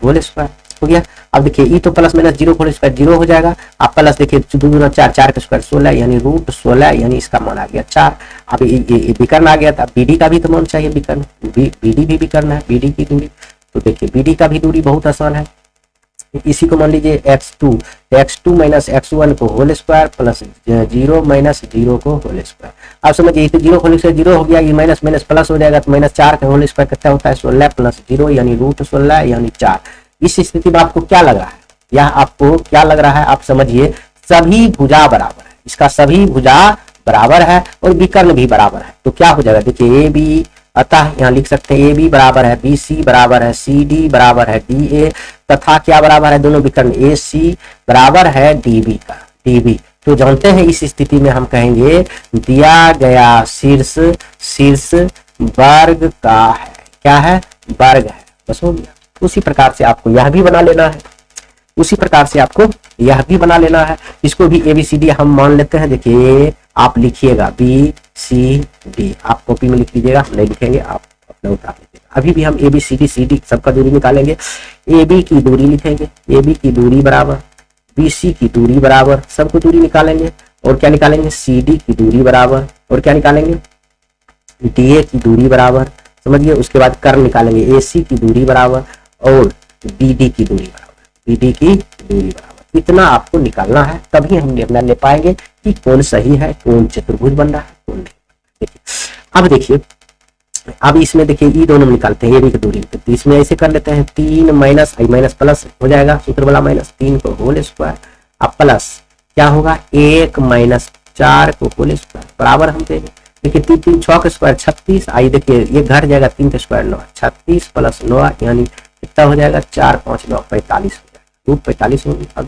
होल स्क्वायर। हो गया। अब देखिए ई तो plus minus zero whole square zero हो जाएगा। अब प्लस देखिए 2 दूना 4, 4 का स्क्वायर 16 यानी रूट 16 यानी इसका मान आ गया 4। अब ये विकर्ण आ गया था, बीडी का भी तो मान चाहिए, विकर्ण बीडी भी विकर्ण है, बीडी की दूरी। तो देखिए बीडी का भी दूरी बहुत आसान है, इसी को मान लीजिए x2 माइनस x1 को होल स्क्वायर प्लस 0 माइनस 0 को होल स्क्वायर। आप समझिए तो 0 होल स्क्वायर 0 हो गया, ये माइनस माइनस प्लस हो जाएगा, तो माइनस 4 का होल स्क्वायर कितना होता है 16 प्लस 0 यानी रूट 16 यानी 4। इस स्थिति में आपको क्या लग रहा है, यह आपको क्या लग रहा है, आप समझिए सभी भुजा बराबर है, इसका सभी भुजा बराबर है और विकर्ण भी बराबर है। तो क्या हो जाएगा देखिए ए बी, अतः यहाँ लिख सकते हैं ए बी बराबर है बी सी बराबर है सी डी बराबर है डी ए, तथा क्या बराबर है दोनों विकर्ण ए सी बराबर है डी बी का डी बी। तो जानते हैं इस स्थिति में हम कहेंगे दिया गया शीर्ष वर्ग का है, क्या है वर्ग है, बस हो गया। उसी प्रकार से आपको यह भी बना लेना है, उसी प्रकार से आपको यह भी बना लेना है। इसको भी ABCD हम मान लेते हैं। देखिए आप लिखिएगा BCD, आप कॉपी में लिख लीजिएगा, नहीं लिखेंगे आप अपना उतार लीजिएगा। अभी भी हम ABCD CD सबका दूरी निकालेंगे। AB की दूरी लिखेंगे, AB की दूरी बराबर BC की दूरी बराबर, सबको दूरी निकालेंगे और क्या निकालेंगे CD की दूरी बराबर और क्या निकालेंगे DA की दूरी बराबर, समझिए। उसके बाद कर्ण निकालेंगे AC की दूरी बराबर और BD की दूरी बराबर, BD की दूरी बराबर। इतना आपको निकालना है, तभी हम निर्णय ले पाएंगे कि कौन सही है, कौन चतुर्भुज बन रहा है, कौन नहीं। देखिए अब देखिए, अब इसमें देखिए ई दोनों निकालते हैं, ये की दूरी। तो इसमें ऐसे कर लेते हैं 3 माइनस आई माइनस प्लस हो जाएगा, सूत्र वाला माइनस 3 को होल स्क्वायर, अब प्लस क्या होगा 1 माइनस 4 को होल स्क्वायर बराबर हम देंगे। देखिए 3 3 6 का स्क्वायर 36, आई देखिए ये घर जाएगा 3 का स्क्वायर 9, 36 प्लस 9 यानी कितना हो जाएगा 4 5 9 45 हो जाएगा, रूट 45 होगी। अब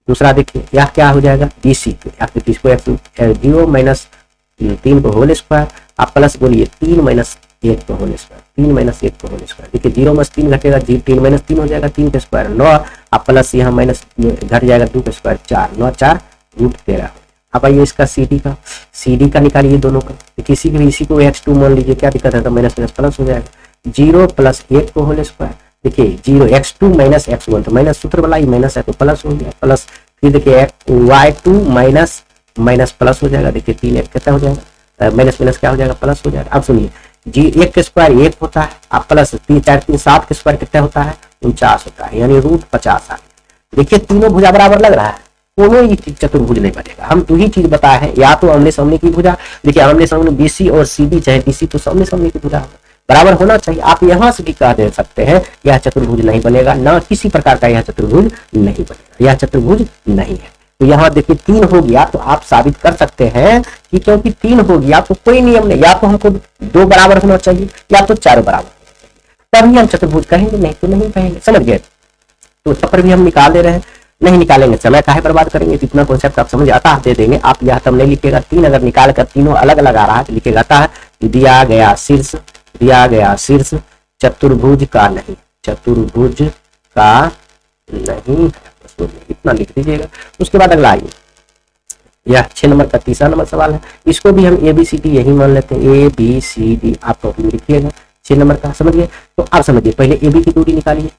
दूसरा देखिए यह क्या हो जाएगा BC, इसको 0 माइनस 3 को होल स्क्वायर, आप प्लस बोलिए 3 माइनस 1 को होल स्क्वायर, 3 माइनस 1 को होल स्क्वायर। देखिए 0 माइनस 3 घटेगा, 3 माइनस 3 हो जाएगा 3 का स्क्वायर 9, आप प्लस यहाँ माइनस घट जाएगा 2 का स्क्वायर 4, 9 4 रूट 13। अब आइए इसका CD का निकालिए दोनों का। किसी भी इसी को x2 मान लीजिए, क्या दिक्कत है, तो माइनस माइनस प्लस हो जाएगा 0 प्लस 1 को होल स्क्वायर। देखिए 0 x2 माइनस x1, तो माइनस सूत्र वाला ही माइनस है तो प्लस हो गया, प्लस फिर देखिए y2 माइनस माइनस प्लस हो जाएगा। देखिए 3 1 कितना हो जाएगा, माइनस माइनस क्या हो जाएगा प्लस हो जाएगा। अब सुनिए जी 1 का स्क्वायर 1 होता है, आप प्लस 3 4 3 7 का स्क्वायर कितना होता है 49 होता है, यानी रूट 50 आ गया। देखिए तीनों भुजा बराबर लग रहा है, दोनों ही चतुर्भुज नहीं बनेगा। हम दो ही चीज बताए हैं, या तो आमने सामने की भुजा, देखिए आमने सामने BC और CD चाहे BC तो सामने सामने की भुजा बराबर होना चाहिए। आप यहाँ से भी कह दे सकते हैं यह चतुर्भुज नहीं बनेगा, ना किसी प्रकार का यह चतुर्भुज नहीं बनेगा, यह चतुर्भुज नहीं है। तो यहाँ देखिए 3 हो गया, तो आप साबित कर सकते हैं कि क्योंकि 3 हो गया तो कोई नियम नहीं, या तो हमको 2 बराबर होना चाहिए या तो 4 बराबर, तभी हम चतुर्भुज कहेंगे, नहीं तो नहीं कहेंगे। समझ गए? तो यहाँ पर भी हम निकाल दे रहे हैं, नहीं निकालेंगे समय काहे बर्बाद करेंगे, जितना कॉन्सेप्ट आप समझ आता है दे देंगे। आप यह तब नहीं लिखेगा 3 अगर निकाल कर तीनों अलग अलग आ रहा है तो लिखेगा था दिया गया शीर्ष चतुर्भुज का नहीं, चतुर्भुज का नहीं, इतना लिख दीजिएगा। उसके बाद अगला आइए, यह 6 नंबर का तीसरा नंबर सवाल है, इसको भी हम ABCD यही मान लेते हैं, ABCD आप लिखिएगा 6 नंबर का। समझिए, तो आप समझिए पहले AB की दूरी निकालिए,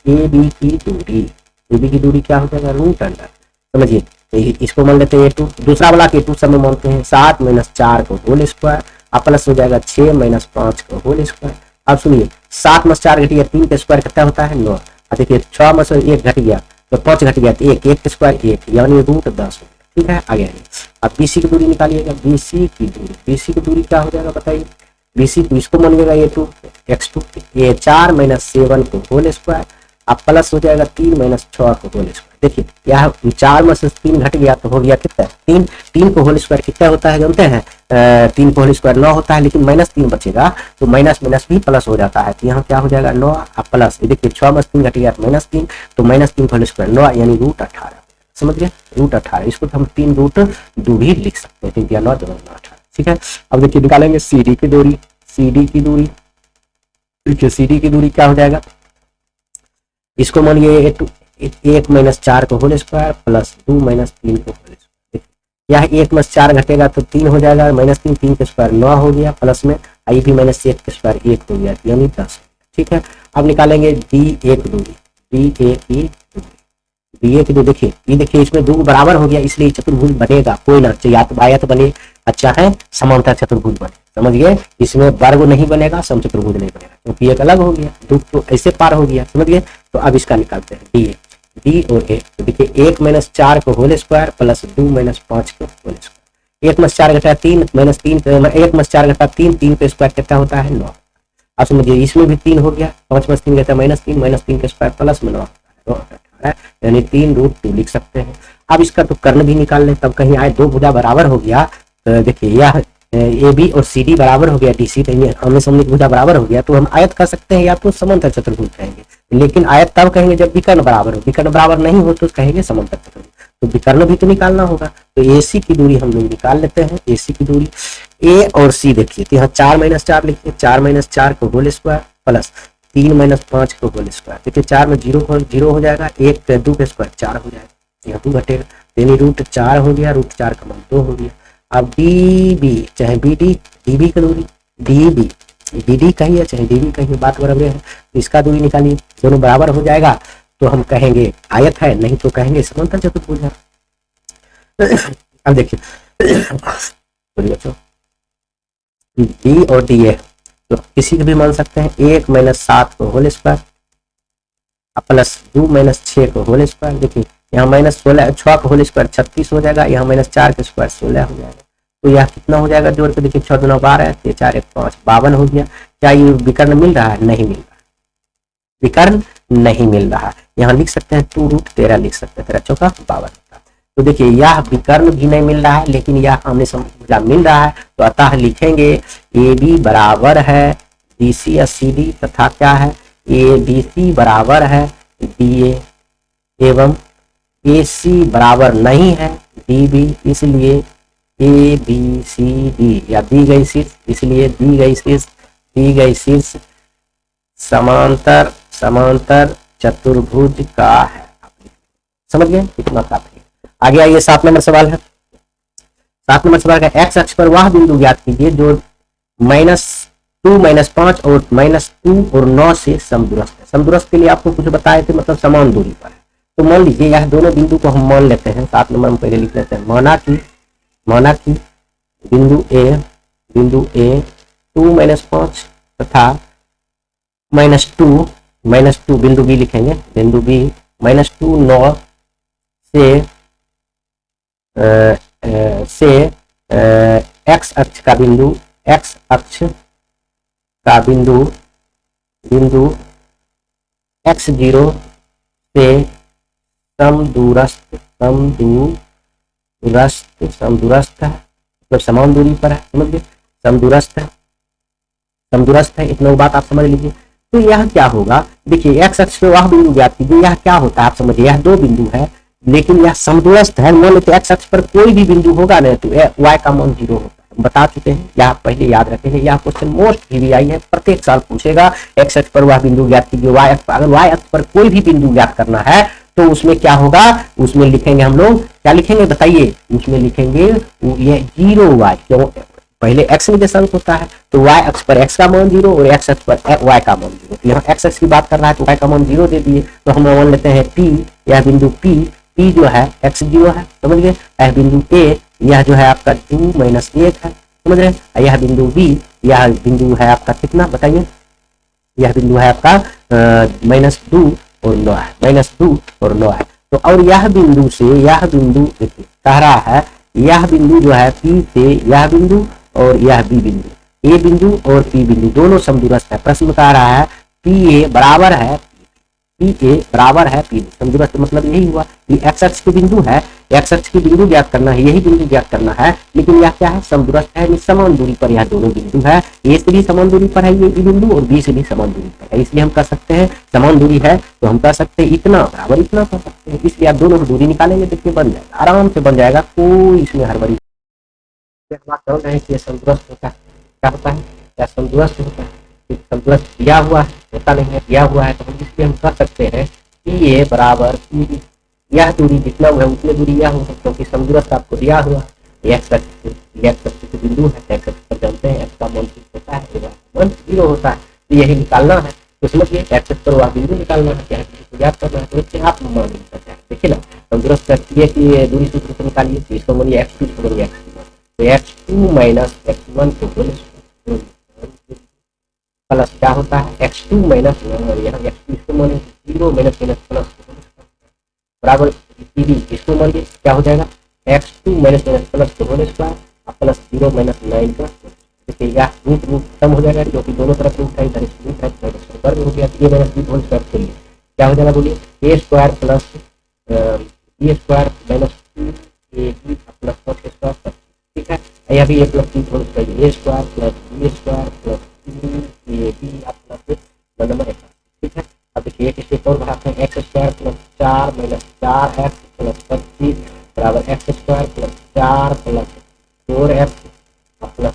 AB की दूरी क्या हो जाएगा रूट अंडर, समझिए तो इसको मान लेते हैं A2, दूसरा वाला के 2 सब में मानते हैं 7 माइनस 4 को होल स्क्वायर, अब प्लस हो जाएगा 6 माइनस 5 को होल स्क्वायर। अब सुनिए 7 माइनस 4 घट गया 3 का स्क्वायर कितना होता है 9, अब देखिए 6 माइनस 1 घट गया तो 5 घट गया तो 1 का स्क्वायर 1 यानी रूट 10 हो गया। ठीक है, आगे अब BC की दूरी निकालिएगा, BC की दूरी क्या हो जाएगा बताइए, BC को इसको मानिएगा A2 x2, ये 4 माइनस 7 को होल स्क्वायर, अब प्लस हो जाएगा 3 माइनस 6 को होल स्क्वायर। देखिए यह 4 में से 3 घट गया तो हो गया कितना 3 को होल स्क्वायर कितना होता है जानते हैं, 3 को होल स्क्वायर 9 होता है, लेकिन माइनस 3 बचेगा तो माइनस माइनस भी प्लस हो जाता है, तो यहाँ क्या हो जाएगा 9 अब प्लस, देखिए 6 में 3 घट गया माइनस 3, तो माइनस 3 को होल स्क्वायर 9 यानी रूट 18। समझ गए, रूट 18, इसको हम 3 रूट 2 भी लिख सकते हैं, 3 दिया 9 2 18। ठीक है, अब देखिए निकालेंगे CD की दूरी, देखिए CD की दूरी क्या हो जाएगा, इसको मानिए 1 माइनस 4 को होल स्क्वायर प्लस 2 माइनस 3 को होल स्क्वायर। यह 1 माइनस 4 घटेगा तो 3 हो जाएगा, माइनस 3 का स्क्वायर 9 हो गया, प्लस में आई भी माइनस 1 का स्क्वायर 1 हो गया यानी 10। ठीक है, अब निकालेंगे D1 दूरी, डी ए की डी ए की देखिए, ये देखिए इसमें दो बराबर हो गया, इसलिए चतुर्भुज बनेगा कोई ना, या तो आयत बने अच्छा है समांतर चतुर्भुज बने, समझ गए। इसमें वर्ग नहीं बनेगा, समचतुर्भुज नहीं बनेगा, क्योंकि एक अलग हो गया, दो तो ऐसे पार हो गया, समझ गए। तो अब इसका निकालते हैं डी ए, डी और ए। तो देखिए 1 - 4 को होल स्क्वायर प्लस 2 - 5 को होल स्क्वायर, 1 - 4 घटा 3 - 3, 1 - 4 घटा 3, 3 पे स्क्वायर कितना होता है 9। अब समझिए इसमें भी 3 हो गया, 5 - 3 कहता है -3, -3 के स्क्वायर प्लस में 9 यानी 3√2 लिख सकते हैं। अब इसका तो कर्ण भी निकाल लें, तब कहीं आए दो भुजा बराबर हो गया, तो देखिए यह ए बी और सी डी बराबर हो गया, डी सी कहेंगे आमने सामने भुजा बराबर हो गया, तो हम आयत कर सकते हैं या तो समांतर चतुर्भुज कहेंगे, लेकिन आयत तब कहेंगे जब विकर्ण बराबर हो, विकर्ण बराबर नहीं हो तो कहेंगे समांतर चतुर्भुज। तो विकर्ण भी तो निकालना होगा, तो ए सी की दूरी हम लोग निकाल लेते हैं। ए सी की दूरी ए और सी देखिए, तो यहाँ 4 - 4 लिखिए, 4 - 4 को होल स्क्वायर प्लस 3 - 5 को होल स्क्वायर, देखिए 4 में 0 हो जाएगा, 1 पे 2 के स्क्वायर 4 हो जाएगा, यहाँ 2 घटेगा, यानी √4 हो गया, √4 का मान 2 हो गया। अब डी बी चाहे बी डी, डी बी की दूरी डी बी, डी डी कहिए चाहे डी बी कहिए, बात बराबर है, तो इसका दूरी निकालिए, दोनों बराबर हो जाएगा तो हम कहेंगे आयत है, नहीं तो कहेंगे समांतर चतुर्भुज है। अब देखिए बच्चों डी और डी ए तो किसी को भी मान सकते हैं, 1 - 7 को होल स्क्वायर प्लस 2 - 6 को होल स्क्वायर, देखिए यहाँ -6 को होल स्क्वायर 36 हो जाएगा, यहाँ -4 के स्क्वायर 16 हो जाएगा, तो यह कितना हो जाएगा जोड़ के देखिए 6 × 9 12, 3 × 4 = 5, 52 हो गया। क्या ये विकर्ण मिल रहा है? नहीं मिल रहा, विकर्ण नहीं मिल रहा। यहाँ लिख सकते हैं 2√13 लिख सकते हैं, 13 × 4 = 52। तो देखिए यह विकर्ण भी नहीं मिल रहा है, लेकिन यह आमने सामने मिल रहा है, तो अतः लिखेंगे ए बी बराबर है डी सी या सी डी, तथा क्या है ए बी सी बराबर है डी ए, एवं ए सी बराबर नहीं है डी बी, इसलिए ए बी सी डी या दी गई शीर्ष, इसलिए दी गई शीर्ष समांतर चतुर्भुज का है। समझ गए, इतना काफी। आगे आइए 7 नंबर सवाल है। 7 नंबर सवाल का एक्स अक्ष पर वह बिंदु ज्ञात कीजिए जो -2 - 5 और -2 और 9 से समदूरस्थ है। समदूरस्थ के लिए आपको कुछ बताए थे, मतलब समान दूरी पर है। तो मान लीजिए यह दोनों बिंदु को हम मान लेते हैं, 7 नंबर में पहले लिख लेते हैं, माना कि बिंदु ए 2 - 5 तथा -2 बिंदु बी लिखेंगे, बिंदु बी -2 9 से एक्स अक्ष का बिंदु x0 से समदूरस्थ है, मतलब समान दूरी पर है, समझ गए, समदूरस्थ है, इतना बात आप समझ लीजिए। तो यह क्या होगा, देखिए एक्स अक्ष पे वह बिंदु ज्ञात कीजिए, यह क्या होता है आप समझिए, यह दो बिंदु है लेकिन यह समदूरस्थ है। मान लेते एक्स अक्ष पर कोई भी बिंदु होगा ना तो y का मान 0 होता है, बता चुके हैं, यह पहले याद रखेंगे। यह क्वेश्चन मोस्ट VVI है, प्रत्येक साल पूछेगा, एक्स अक्ष पर वह बिंदु ज्ञात कीजिए, अगर y अक्ष पर कोई भी बिंदु ज्ञात करना है तो उसमें क्या होगा, उसमें लिखेंगे हम लोग, क्या लिखेंगे बताइए, उसमें लिखेंगे ये 0y, क्यों पहले x निर्देशांक होता है, तो y अक्ष पर x का मान 0 और x अक्ष पर y का मान 0। यहाँ x अक्ष की बात कर रहा है तो y का मान 0 दे दिए, तो हम मान लेते हैं P, यह बिंदु P जो है x0 है, समझ गए। यह बिंदु A यह जो है आपका 2 - 1 है, समझ रहे। यह बिंदु B यह बिंदु है आपका कितना बताइए, यह बिंदु है आपका -2 और 9 है, -2 और 9 है। तो और यह बिंदु से यह बिंदु देखिए कह रहा है, यह बिंदु जो है P से यह बिंदु और यह B बिंदु, A बिंदु और P बिंदु दोनों समदूरस्थ है। प्रश्न कह रहा है PA बराबर है P, समदूरस्थ मतलब यही हुआ कि एक्स अक्ष के बिंदु है, एक्स अक्ष की बिंदु ज्ञात करना है, यही बिंदु ज्ञात करना है, लेकिन यह क्या है समदूरस्थ है, समान दूरी पर यह दोनों बिंदु है। ए से भी समान दूरी पर है ये बिंदु और बी से भी समान दूरी पर है, इसलिए हम कर सकते हैं समान दूरी है तो हम कर सकते हैं इतना बराबर इतना कर सकते हैं, इसलिए आप दोनों की दूरी निकालेंगे, देखिए बन जाएगा, आराम से बन जाएगा, कोई इसमें हड़बड़ी बात कर रहे हैं कि समदूरस्थ होता है, क्या होता है, क्या समदूरस्थ होता है, समदूरस्थ दिया हुआ है, होता नहीं है, दिया हुआ है, तो हम इसलिए हम कर सकते हैं कि ए बराबर यह दूरी जितना हुआ है उतनी दूरी यह हो सकता है, क्योंकि समदूरस्थ आपको दिया हुआ एक्स अक्ष बिंदु है, एक्स अक्ष पर जानते हैं एक्स का मान होता है, 0 होता है, तो यही निकालना है। तो समझिए एक्स अक्ष पर वह बिंदु निकालना है, आपको याद करना है, तो इससे आप मान लिखा जाए। देखिए ना, हम दुरुस्त करती है कि दूरी सूत्र से निकालिए, तो इसको बोलिए एक्स टू, इसको बोलिए एक्स टू, तो x two minus x one को प्लस क्या होता है एक्स टू माइनस यहाँ एक्स टू इसको मानिए जीरो माइनस माइनस प्लस बराबर इसको मानिए क्या हो जाएगा x two minus minus plus को whole square plus zero minus nine का देखिए या रूट रूट खत्म हो जाएगा, क्योंकि दोनों तरफ रूट है, इधर रूट है, वर्ग हो गया, ये माइनस बी होल स्क्वायर के लिए क्या हो जाएगा बोलिए a square plus b square minus two a B plus four square, ठीक है। यहाँ भी a plus b whole square a square plus b square plus a B plus number एक, ठीक है। अब देखिए एक स्टेप और बढ़ाते हैं, एक्स स्क्वायर प्लस चार माइनस चार एक्स प्लस 25 बराबर एक्स स्क्वायर प्लस चार प्लस फोर एक्स प्लस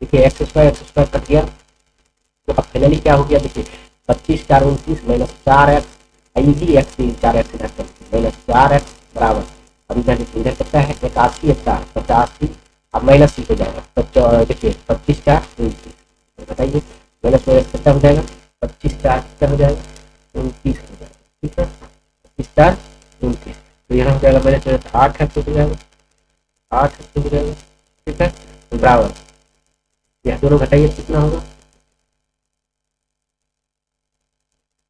देखिए एक्स स्क्वायर कट गया, तो अब फाइनली क्या हो गया देखिए 25 4 29 माइनस चार एक्स इजी एक्स चार एक्स माइनस चार एक्स बराबर अभी इधर कितना है 81 4 85, अब माइनस सी हो जाएगा, तो देखिए 25 4 29 बताइए माइनस माइनस कितना हो जाएगा 25 4 कितना हो जाएगा 29 हो जाएगा, ठीक है 25 4 29, तो यहाँ हो जाएगा माइनस माइनस 8 है हो जाएगा 8 हो जाएगा, ठीक है बराबर यह दोनों घटाइए कितना होगा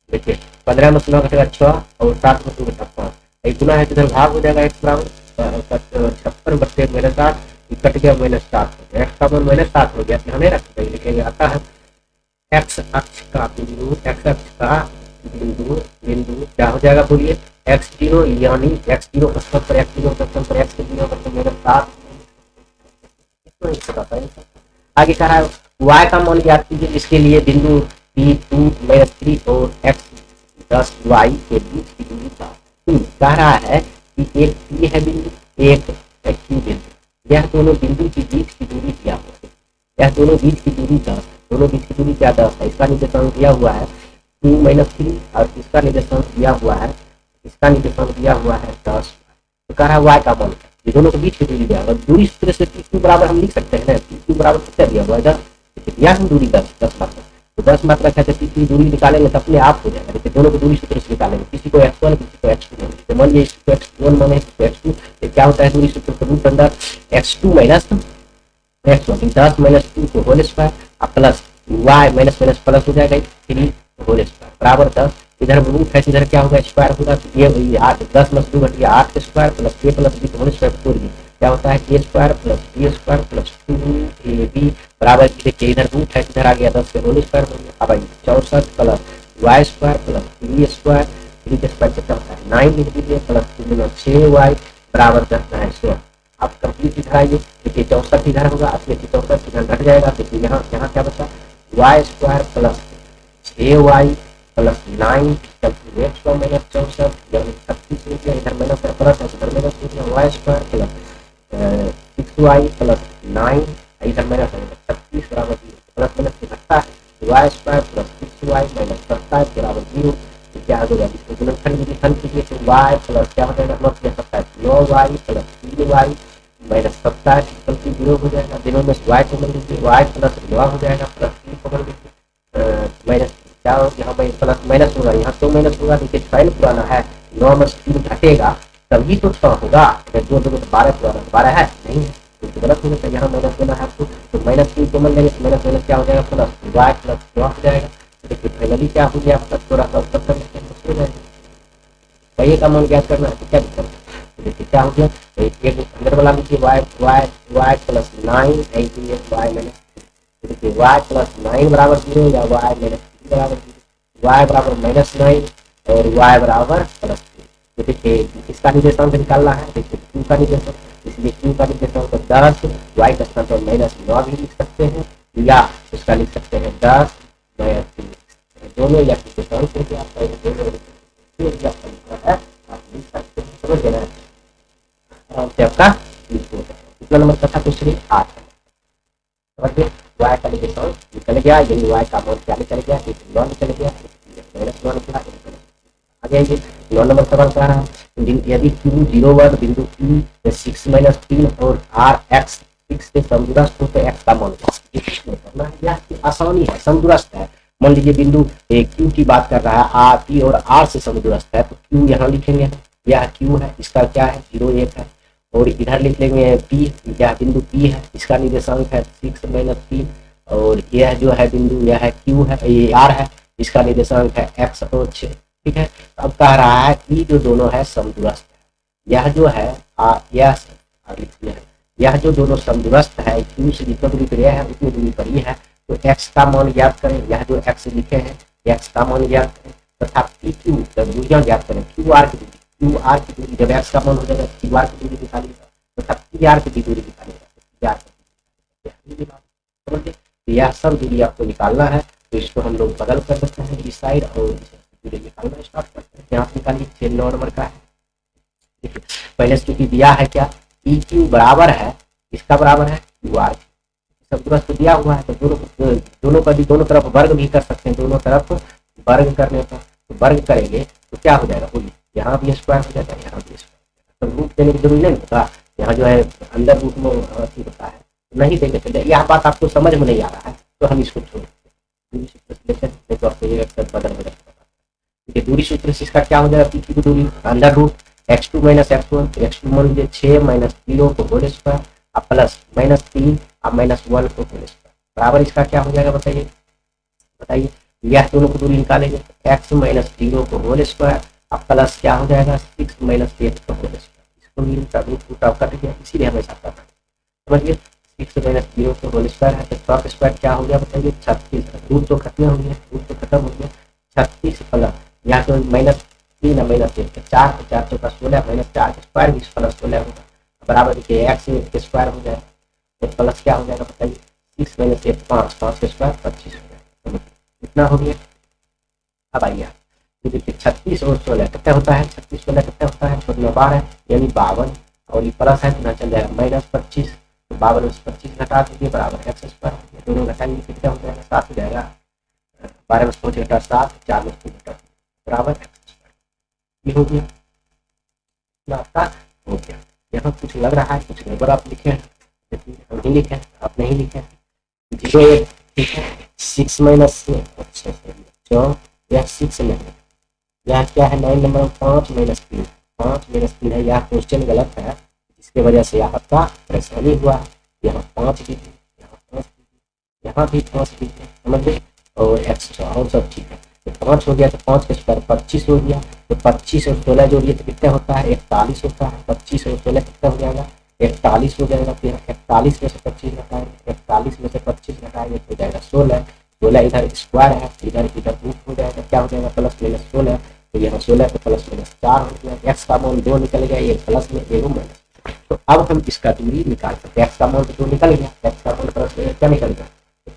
देखिए 15 में 16 घटेगा 6 और 7 में 2 घटा 5, एक गुना है इधर भाग हो जाएगा एक्स बराबर 56 बट्टे माइनस 8 कट गया माइनस 7 हो गया, एक्स का मान माइनस 7 हो गया, हमें रख देंगे लिखेंगे आता है एक्स अक्ष का बिंदु, एक्स अक्ष का बिंदु क्या हो जाएगा बोलिए एक्स जीरो यानी एक्स जीरो का स्थान पर एक्स जीरो का स्थान पर एक्स के जीरो का माइनस 7, आगे कह रहा है y का मान ज्ञात कीजिए जिसके लिए बिंदु P2 माइनस 3 और x 10 y के बीच की दूरी का कह रहा है कि एक P है बिंदु एक Q बिंदु, यह दोनों बिंदु के बीच की दूरी क्या होगी, यह दोनों बीच की दूरी 10, दोनों बीच की दूरी क्या 10 है, इसका निर्देशांक दिया हुआ है 2 माइनस 3 और इसका निर्देशांक दिया हुआ है 10, तो कह रहा है y का मान ये दोनों के बीच की दूरी दिया, दूरी सूत्र से Q बराबर हम लिख सकते हैं ना, Q बराबर कितना दिया हुआ है 10, दिया हम दूरी 10 मात्रक, तो 10 मात्रक है तो की दूरी निकालेंगे तो अपने आप हो जाएगा, देखिए दोनों की दूरी सूत्र से निकालेंगे, किसी को x1 किसी को x2 माने, तो मान लीजिए इसको x1 माने इसको x2, तो क्या होता है दूरी सूत्र का root under x2 minus x1 10 minus 2 को whole square plus y minus minus plus हो जाएगा 3 होल स्क्वायर बराबर 10, इधर रूट है इधर क्या होगा स्क्वायर होगा, तो ये 8 10 में 2 घटिया 8 square plus a plus b whole square पूरी क्या होता है a square plus b square plus 2ab बराबर देखिए इधर रूट है इधर आ गया 10 के होल स्क्वायर हो गया, अब 64 plus y square plus 3 square 3 square कितना होता है 9 लिख दीजिए प्लस 6y बराबर 10 है 100, आप कंप्लीट इधर आइए देखिए 64 इधर होगा अपने 64 इधर घट जाएगा, देखिए यहाँ यहाँ क्या बचा y square plus 6y plus 9 x का माइनस 64 यानी 36 हो गया, इधर माइनस है प्लस है इधर माइनस हो गया Y square plus 6y plus 9 इधर माइनस है 36 बराबर 0 प्लस माइनस से घटता है Y square plus 6y minus 27 बराबर 0, तो क्या हो जाएगा इसको गुणनखंड विधि कीजिए तो y प्लस क्या हो जाएगा 9y प्लस 3y माइनस 27 बल्कि 0 हो जाएगा, दिनों में y को मान लीजिए y प्लस 9 हो जाएगा प्लस 3 को मान लीजिए माइनस क्या यहाँ पर प्लस माइनस होगा, यहाँ तो माइनस होगा, देखिए फाइल पुराना है 9 में 3 घटेगा तभी तो 6 होगा, जो 12 पुराना 12 है नहीं है तो गलत होगा, तो यहाँ माइनस होना है आपको, तो माइनस 3 को मान लेंगे तो माइनस माइनस क्या हो जाएगा प्लस y प्लस 9 हो जाएगा, देखिए फाइनली क्या हो गया आपका थोड़ा सा उत्तर हो जाएगा, y का मान ज्ञात करना है तो क्या दिक्कत है, देखिए क्या हो गया एक अंदर वाला लीजिए y प्लस 9 y माइनस देखिए y प्लस 9 बराबर 0 या y माइनस बराबर y बराबर माइनस 9 और y बराबर प्लस 3, तो देखिए इसका निर्देशांक निकालना है, देखिए q का निर्देशांक, इसलिए q का निर्देशांक 10 y का स्थान पर माइनस 9 भी लिख सकते हैं या उसका लिख सकते हैं 10 माइनस 3 दोनों या निर्देशांक से आपका आप लिख सकते हैं, समझ गए ना आपका कितना नंबर का था क्वेश्चन 8 समझ गए, y का निर्देशांक निकल गया, यही y का मान क्या निकल गया 9 निकल गया माइनस 9 निकला, आगे आइए 9 नंबर सवाल कह रहा है यदि Q 0 वर्ग बिंदु P 6 माइनस 3 और R x 6 से समदूरस्थ हो तो x का मान करना है, यह आसानी है समदूरस्थ है मान लीजिए बिंदु क्यू की बात कर रहा है, आर पी और आर से समदूरस्थ है, तो क्यू यहाँ लिखेंगे, यह क्यू है, इसका क्या है 0 1 है, और इधर लिख लेंगे पी, यह बिंदु पी है, इसका निर्देशांक है 6 - 3, और यह जो है बिंदु यह है क्यू है, ये आर है, इसका निर्देशांक है x और 6। ठीक है, अब कह रहा है कि जो दोनों है समदूरस्थ है, यह जो है यह जो दोनों समदूरस्थ है, क्यू से जितना दूरी पर है उतनी दूरी पर ही है, तो x का मान ज्ञात करें, यह जो x लिखे हैं x का मान ज्ञात करें, तथा पी क्यू दूरियां ज्ञात करें, क्यू आर की दूरी, जब x का मान हो जाएगा क्यू आर की दूरी निकालिएगा, तथा पी आर की दूरी निकालिएगा, समझिए, यह सब दूरी आपको निकालना है, तो इसको हम लोग बदल कर सकते हैं इस साइड और दूरी निकालना स्टार्ट करते हैं। यहाँ से निकालिए 6 नंबर का है, देखिए पहले से चूंकि दिया है क्या पी क्यू बराबर है, इसका बराबर है क्यू आर, समदूरस्थ दिया हुआ है, तो दोनों का भी दोनों तरफ वर्ग भी कर सकते हैं, दोनों तरफ वर्ग करने पर तो वर्ग करेंगे तो क्या हो जाएगा, बोलिए यहाँ भी स्क्वायर हो जाएगा, यहाँ भी स्क्वायर, तो रूट देने की जरूरी नहीं होता, यहाँ जो है अंदर रूट में होता है, नहीं देंगे तो यह बात आपको समझ में नहीं आ रहा है, तो हम इसको छोड़ देते हैं, तो आपको ये बदल देखिए दूरी सूत्र से इसका क्या हो जाएगा, पी की दूरी under root x2 - x1, x2 मान लीजिए 6 - 0 को होल स्क्वायर अब प्लस -3 अब -1 को होल स्क्वायर बराबर इसका क्या हो जाएगा, बताइए यह दोनों को दूरी निकालेंगे, x - 0 को होल स्क्वायर अब प्लस क्या हो जाएगा 6 - 8 को होल स्क्वायर, इसको भी रूट आउट कर दिया, इसीलिए हमेशा करना समझिए 6 - 0 को होल स्क्वायर है, तो टॉप स्क्वायर क्या हो गया बताइए 36, रूट तो खत्म हो गया, रूट तो खत्म हो गया, 36 प्लस यहाँ तो -3 - 1 4 4 का 16 -4 का स्क्वायर भी प्लस 16 होगा, बराबर देखिए x के स्क्वायर हो जाएगा, तो प्लस क्या हो जाएगा बताइए 6 - 1 5 5 के स्क्वायर 25 हो जाएगा, कितना हो गया। अब आइए तो देखिए 36 और 16 कितना होता है, 36 16 कितना होता है 12 यानी 52, और ये प्लस है तो चल जाएगा -25, 52 में 25 घटा दीजिए बराबर x स्क्वायर, दोनों घटाएंगे कितना हो जाएगा 7 हो जाएगा, 12 में 5 घटा 7, 4 में 3 घटा बराबर x स्क्वायर, ये हो गया आपका हो गया। यहाँ कुछ लग रहा है कुछ गड़बड़ आप लिखे हैं, हम नहीं लिखे आप नहीं लिखे, 0 ठीक है 6 माइनस अच्छा यह 6 नहीं, यह क्या है 9 नंबर 5 - 3 है, यह क्वेश्चन गलत है, इसके वजह से यहाँ आपका परेशानी हुआ, यहाँ 5 की यहाँ भी 5 की समझिए, और एक्स्ट्रा और सब ठीक है, तो 5 हो गया, तो 5 के स्क्वायर 25 हो गया, तो 25 और 16 जोड़िए तो कितना होता है 41 होता है, 25 और 16 कितना हो जाएगा 41 हो जाएगा, फिर 41 में से 25 घटाएंगे, 41 में से 25 घटाएंगे तो हो जाएगा 16, 16 इधर स्क्वायर है, इधर रूट हो जाएगा, क्या हो जाएगा प्लस -16, तो यहाँ 16 पे प्लस -4 हो गया, एक्स का मान 2 निकल गया, एक प्लस में एक माइनस, तो अब हम इसका दूरी निकाल सकते हैं, एक्स का मान तो 2 निकल गया, एक्स का मान प्लस में क्या निकल गया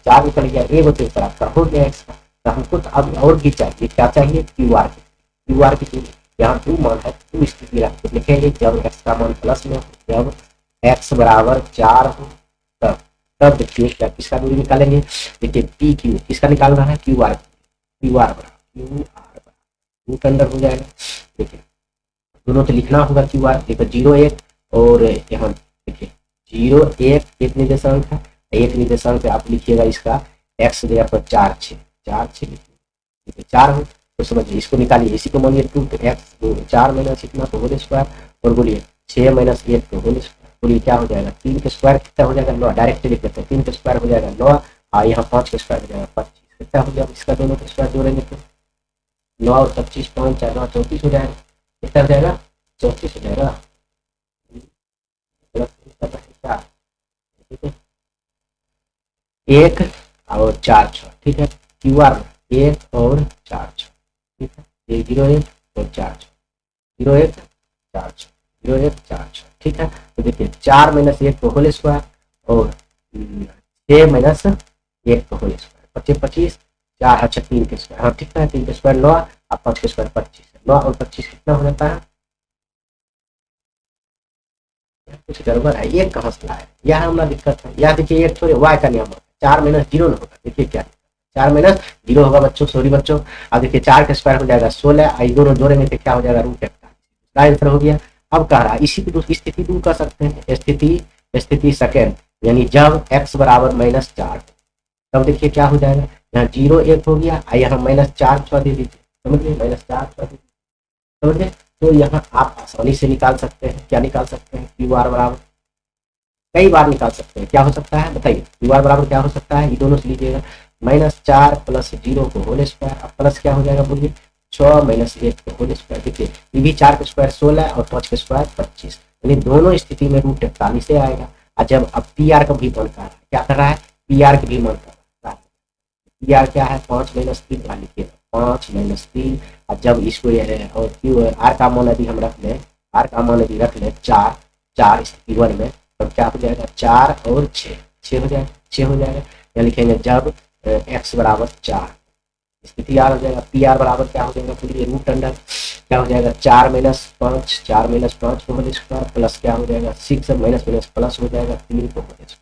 4 निकल गया, एक होते पर आपका हो गया एक्स का, तो हमको तो अब और भी चाहिए, क्या चाहिए क्यू आर की दूरी, यहाँ 2 मान है 2 स्थिति लिखेंगे, जब एक्स का मान प्लस में हो, जब एक्स बराबर 4 हो तब देखिए क्या किसका दूरी निकालेंगे, देखिए पी क्यू किसका निकालना है क्यू आर रूट अंडर हो जाएगा, देखिए दोनों तो लिखना होगा क्यू आर, देखो 0 1 और यहाँ देखिए 0 1 एक निर्देशांक है, एक निर्देशांक आप लिखिएगा इसका एक्स जगह पर 4 6 लिखिए 4 हो तो समझिए इसको निकालिए, इसी को मानिए 2 तो एक्स 4 माइनस इतना तो होल स्क्वायर, और बोलिए 6 - 1 तो होल स्क्वायर, बोलिए क्या हो जाएगा 3 के स्क्वायर कितना हो जाएगा 9, डायरेक्ट लिख लेते हैं 3 के स्क्वायर हो जाएगा 9, और यहाँ 5 के स्क्वायर हो जाएगा 25, कितना हो जाएगा इसका दोनों के स्क्वायर जोड़ेंगे तो 9 और 25 5 4 9 34 हो जाएगा, कितना हो जाएगा 34 हो जाएगा, एक और 4 6 ठीक है, क्यू आर 1 और 4 6 ठीक है, ये 0 1 और 4 6 0 1 4 6 0 1 4 6 ठीक है, तो देखिए 4 - 1 को होल स्क्वायर और 6 - 1 को होल स्क्वायर 25 25 4 अच्छा 3 के स्क्वायर, हाँ ठीक है 3 के स्क्वायर 9 और 5 के स्क्वायर 25, 9 और 25 कितना हो जाता है, कुछ गड़बड़ है, ये कहाँ से लाया, यह हमारा दिक्कत है, यह देखिए एक थोड़े वाई का नियम होता है 4 - 0 न होगा, देखिए क्या 4 - 0 होगा बच्चों, सॉरी बच्चों, अब देखिए 4 का स्क्वायर हो जाएगा 16, आई दोनों जोड़ेंगे तो क्या हो जाएगा रूट 41, आंसर हो गया। अब कह रहा है इसी को स्थिति दूर कर सकते हैं, स्थिति सेकेंड, यानी जब x बराबर -4 तब देखिए क्या हो जाएगा, यहाँ 0 1 हो गया, यहाँ -4 दे दीजिए, समझ गए, -4 दे दीजिए, समझ गए। तो यहाँ आप आसानी से निकाल सकते हैं, क्या निकाल सकते हैं, क्यू आर बराबर कई बार निकाल सकते हैं, क्या हो सकता है बताइए, क्यू आर बराबर क्या हो सकता है, ये दोनों से लीजिएगा, -4 + 0 को होल स्क्वायर, अब प्लस क्या हो जाएगा बोलिए, 6 - 1 को होल स्क्वायर। देखिए ये भी 4 का स्क्वायर 16 और 5 का स्क्वायर 25, यानी दोनों स्थिति में रूट 41 से आएगा। और जब अब पी आर का भी मन कर रहा है, क्या कर रहा है, पी आर का भी मन कर रहा है, पी आर क्या है, 5 - 3 का लिखिए, 5 - 3। और जब इसको और क्यू आर का मान यदि हम रख लें, आर का मान यदि रख लें 4, 4 स्थिति 1 में, तो क्या हो जाएगा, 4 और 6 हो जाएगा, 6 हो जाएगा। यहाँ लिखेंगे जब x बराबर 4, स्थिति आर हो जाएगा, पी आर बराबर क्या हो जाएगा, बोलिए रूट अंडर क्या हो जाएगा, 4 - 5, 4 - 5 को होल स्क्वायर प्लस क्या हो जाएगा, 6 माइनस माइनस प्लस हो जाएगा 3 को होल स्क्वायर,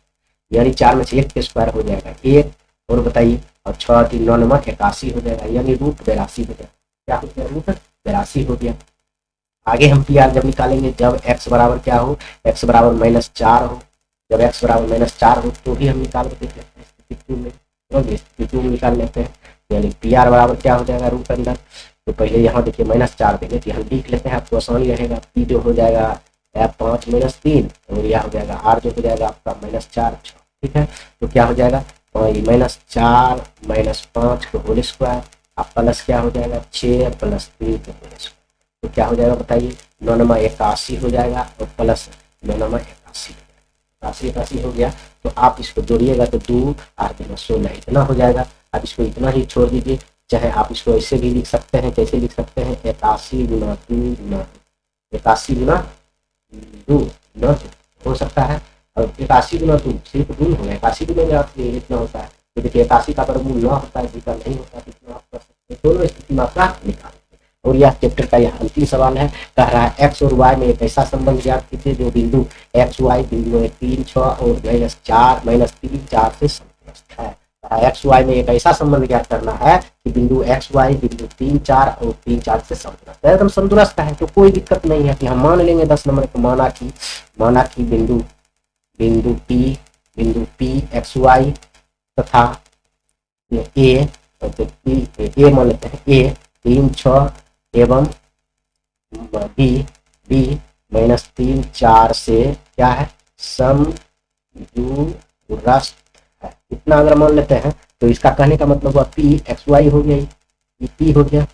यानी 4 में से 1 के स्क्वायर हो जाएगा 1, और बताइए, और 6 3 9 नंबर 81 हो जाएगा, यानी रूट 82 हो जाएगा, क्या हो गया, रूट 82 हो गया। आगे हम पी आर जब निकालेंगे, जब x बराबर क्या हो, x बराबर -4 हो, जब x बराबर -4 हो तो भी हम निकाल के देख लेते हैं, स्थिति 2 में, स्थिति 2 में निकाल लेते हैं, यानी पी आर बराबर क्या हो जाएगा, रूट अंडर, तो पहले यहाँ देखिए -4 देंगे, तो यहाँ लिख लेते हैं, आपको आसानी रहेगा, पी जो हो जाएगा 5 - 3, और यह हो जाएगा आर जो हो जाएगा आपका -4, ठीक है। तो क्या हो जाएगा, -4 - 5 को होल स्क्वायर, अब प्लस क्या हो जाएगा, 6 + 3 को होल स्क्वायर, तो क्या हो जाएगा बताइए, 9 नमा 81 हो जाएगा, और प्लस 9 नमा 81, 81 हो गया। तो आप इसको जोड़िएगा तो 2 8 × 16 इतना हो जाएगा। आप इसको इतना ही छोड़ दीजिए, चाहे आप इसको ऐसे भी लिख सकते हैं, कैसे लिख सकते हैं, 81 × 2 × 81 × 2 हो सकता है, और 81 × 2 सिर्फ 2 हो गया, 81 में आप इतना होता है, तो देखिए 81 का वर्गमूल 9 होता है, जीता नहीं होता, इतना आप कर सकते हैं, दोनों स्थिति में आपका निकाल। और यह चैप्टर का यह अंतिम सवाल है, कह रहा है एक्स और वाई में एक ऐसा संबंध ज्ञात कीजिए जो बिंदु एक्स वाई बिंदु 3 6 और -4 -3 4 से समस्त है। एक्स वाई में एक ऐसा संबंध ज्ञात करना है कि बिंदु एक्स वाई बिंदु 3 4 और 3 4 से समस्त है, एकदम संतुष्ट है, तो कोई दिक्कत नहीं है कि हम मान लेंगे 10 नंबर को, माना कि बिंदु पी एक्स वाई तथा ए मान लेते हैं, ए 3 6 एवं बी -3 4 से क्या है, समदूरस्थ है, इतना अगर मान लेते हैं तो इसका कहने का मतलब हुआ पी एक्स वाई हो गया, ये पी हो गया,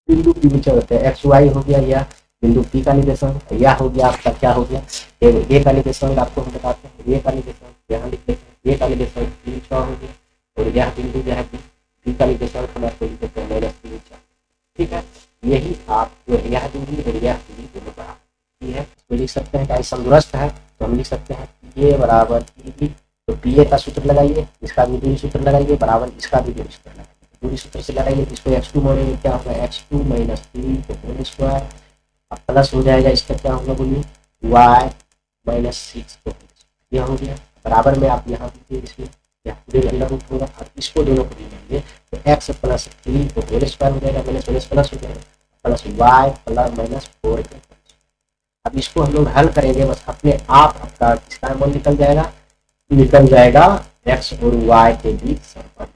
बिंदु पी नीचे होते हैं, एक्स वाई हो गया, या बिंदु पी का निर्देशांक, यह हो गया आपका क्या हो गया, ए का निर्देशांक आपको हम बताते हैं, ए का निर्देशांक यहाँ लिख लेते हैं, ए का निर्देशांक 3 6 हो गया, और यह बिंदु जो है पी का निर्देशांक हम आपको लिख देते हैं -3 4, ठीक है। यही आप यह दूरी और यह दूरी दोनों बराबर है, इसको लिख सकते हैं, कि समदूरस्थ है तो हम लिख सकते हैं ये बराबर पी, तो पी ए का सूत्र लगाइए, इसका भी दूरी सूत्र लगाइए, बराबर इसका भी दूरी सूत्र लगाइए, दूरी सूत्र से लगाइए, इसको x2 मानेंगे, क्या होगा, x2 - 3 को होल स्क्वायर, अब प्लस हो जाएगा, इसका क्या होगा बोलिए, y - 6 को, यह हो गया, बराबर में आप यहाँ दीजिए, इसमें यह पूरे अंडर रूट होगा, और इसको दोनों को भी लेंगे तो x + 3 को होल स्क्वायर हो जाएगा, माइनस प्लस हो जाएगा, प्लस y + -4। अब इसको हम लोग हल करेंगे, बस अपने आप आपका इसका मान निकल जाएगा x और y के बीच संबंध।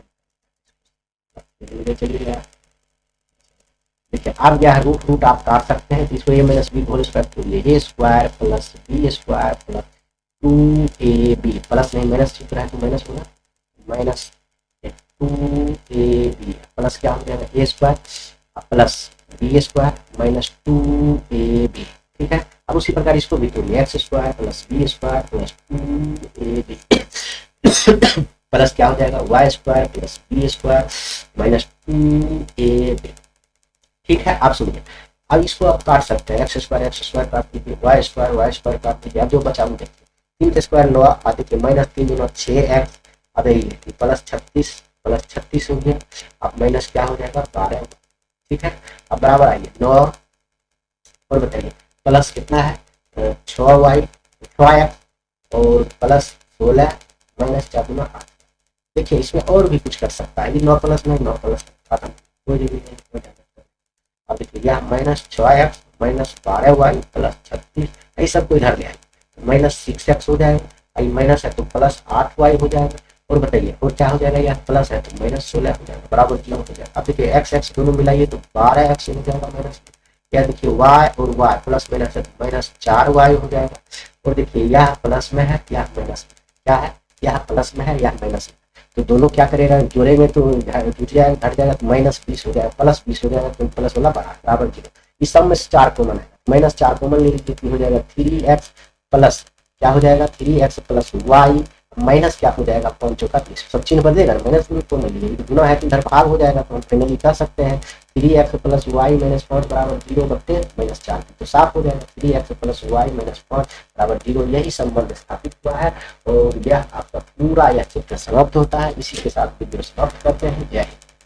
चलिए देखिए, अब यह रूट आप काट सकते हैं, तो इसको a - b होल स्क्वायर तो a square plus b square plus 2ab, plus नहीं माइनस सूत्र है तो माइनस होगा, -2ab प्लस क्या हो जाएगा, a square plus b square -2ab, ठीक है। अब उसी प्रकार इसको भी तोड़िए, x square plus b square plus 2ab plus क्या हो जाएगा, y square plus b square -2ab, ठीक है। आप सुनिए, अब इसको आप काट सकते हैं, x स्क्वायर काट दीजिए, y स्क्वायर काट दीजिए, अब जो बचा वो देखिए, 3 के स्क्वायर 9 आते थे, -3 × 6x, अब ये प्लस 36 हो गया, अब माइनस क्या हो जाएगा 12, ठीक है। अब बराबर आइए 9 और बताइए प्लस कितना है 6x और प्लस 16 माइनस 4 × 8, देखिए इसमें और भी कुछ कर सकता है, 9 प्लस नहीं 9 प्लस खत्म, कोई भी नहीं हो जाएगा। अब देखिए यह -6x -12y प्लस 36, ये सब को इधर ले आए, -6x हो जाएगा, माइनस है तो प्लस 8y हो जाएगा, और बताइए और क्या हो जाएगा, यह प्लस है तो -16 हो जाएगा बराबर 0 हो जाएगा। अब देखिए एक्स एक्स दोनों मिलाइए तो 12x हो जाएगा माइनस, या देखिए y और y प्लस माइनस है तो -4y हो जाएगा। और देखिए यह प्लस में है, यह माइनस में, क्या है, यह प्लस में है, यह माइनस में, तो दोनों क्या करेगा, जोड़ेंगे तो जुट जाएगा, घट जाएगा तो -20 हो जाएगा, +20 हो जाएगा तो प्लस वाला बराबर 0। इस सब में 4 कॉमन है, -4 कॉमन ले लीजिए तो हो जाएगा 3x प्लस क्या हो जाएगा 3x प्लस वाई माइनस क्या हो जाएगा 5×4 सब चिन्ह बदलेगा, माइनस में तो नहीं गुना है तो इधर भाग हो जाएगा, तो हम फाइनली कह सकते हैं 3x प्लस वाई माइनस 5 बराबर 0/-4, तो साफ हो जाएगा 3x प्लस वाई माइनस 5 बराबर 0। यही संबंध स्थापित हुआ है और यह आपका पूरा यह चित्र समाप्त होता है। इसी के साथ वीडियो समाप्त करते हैं। जय हिंद।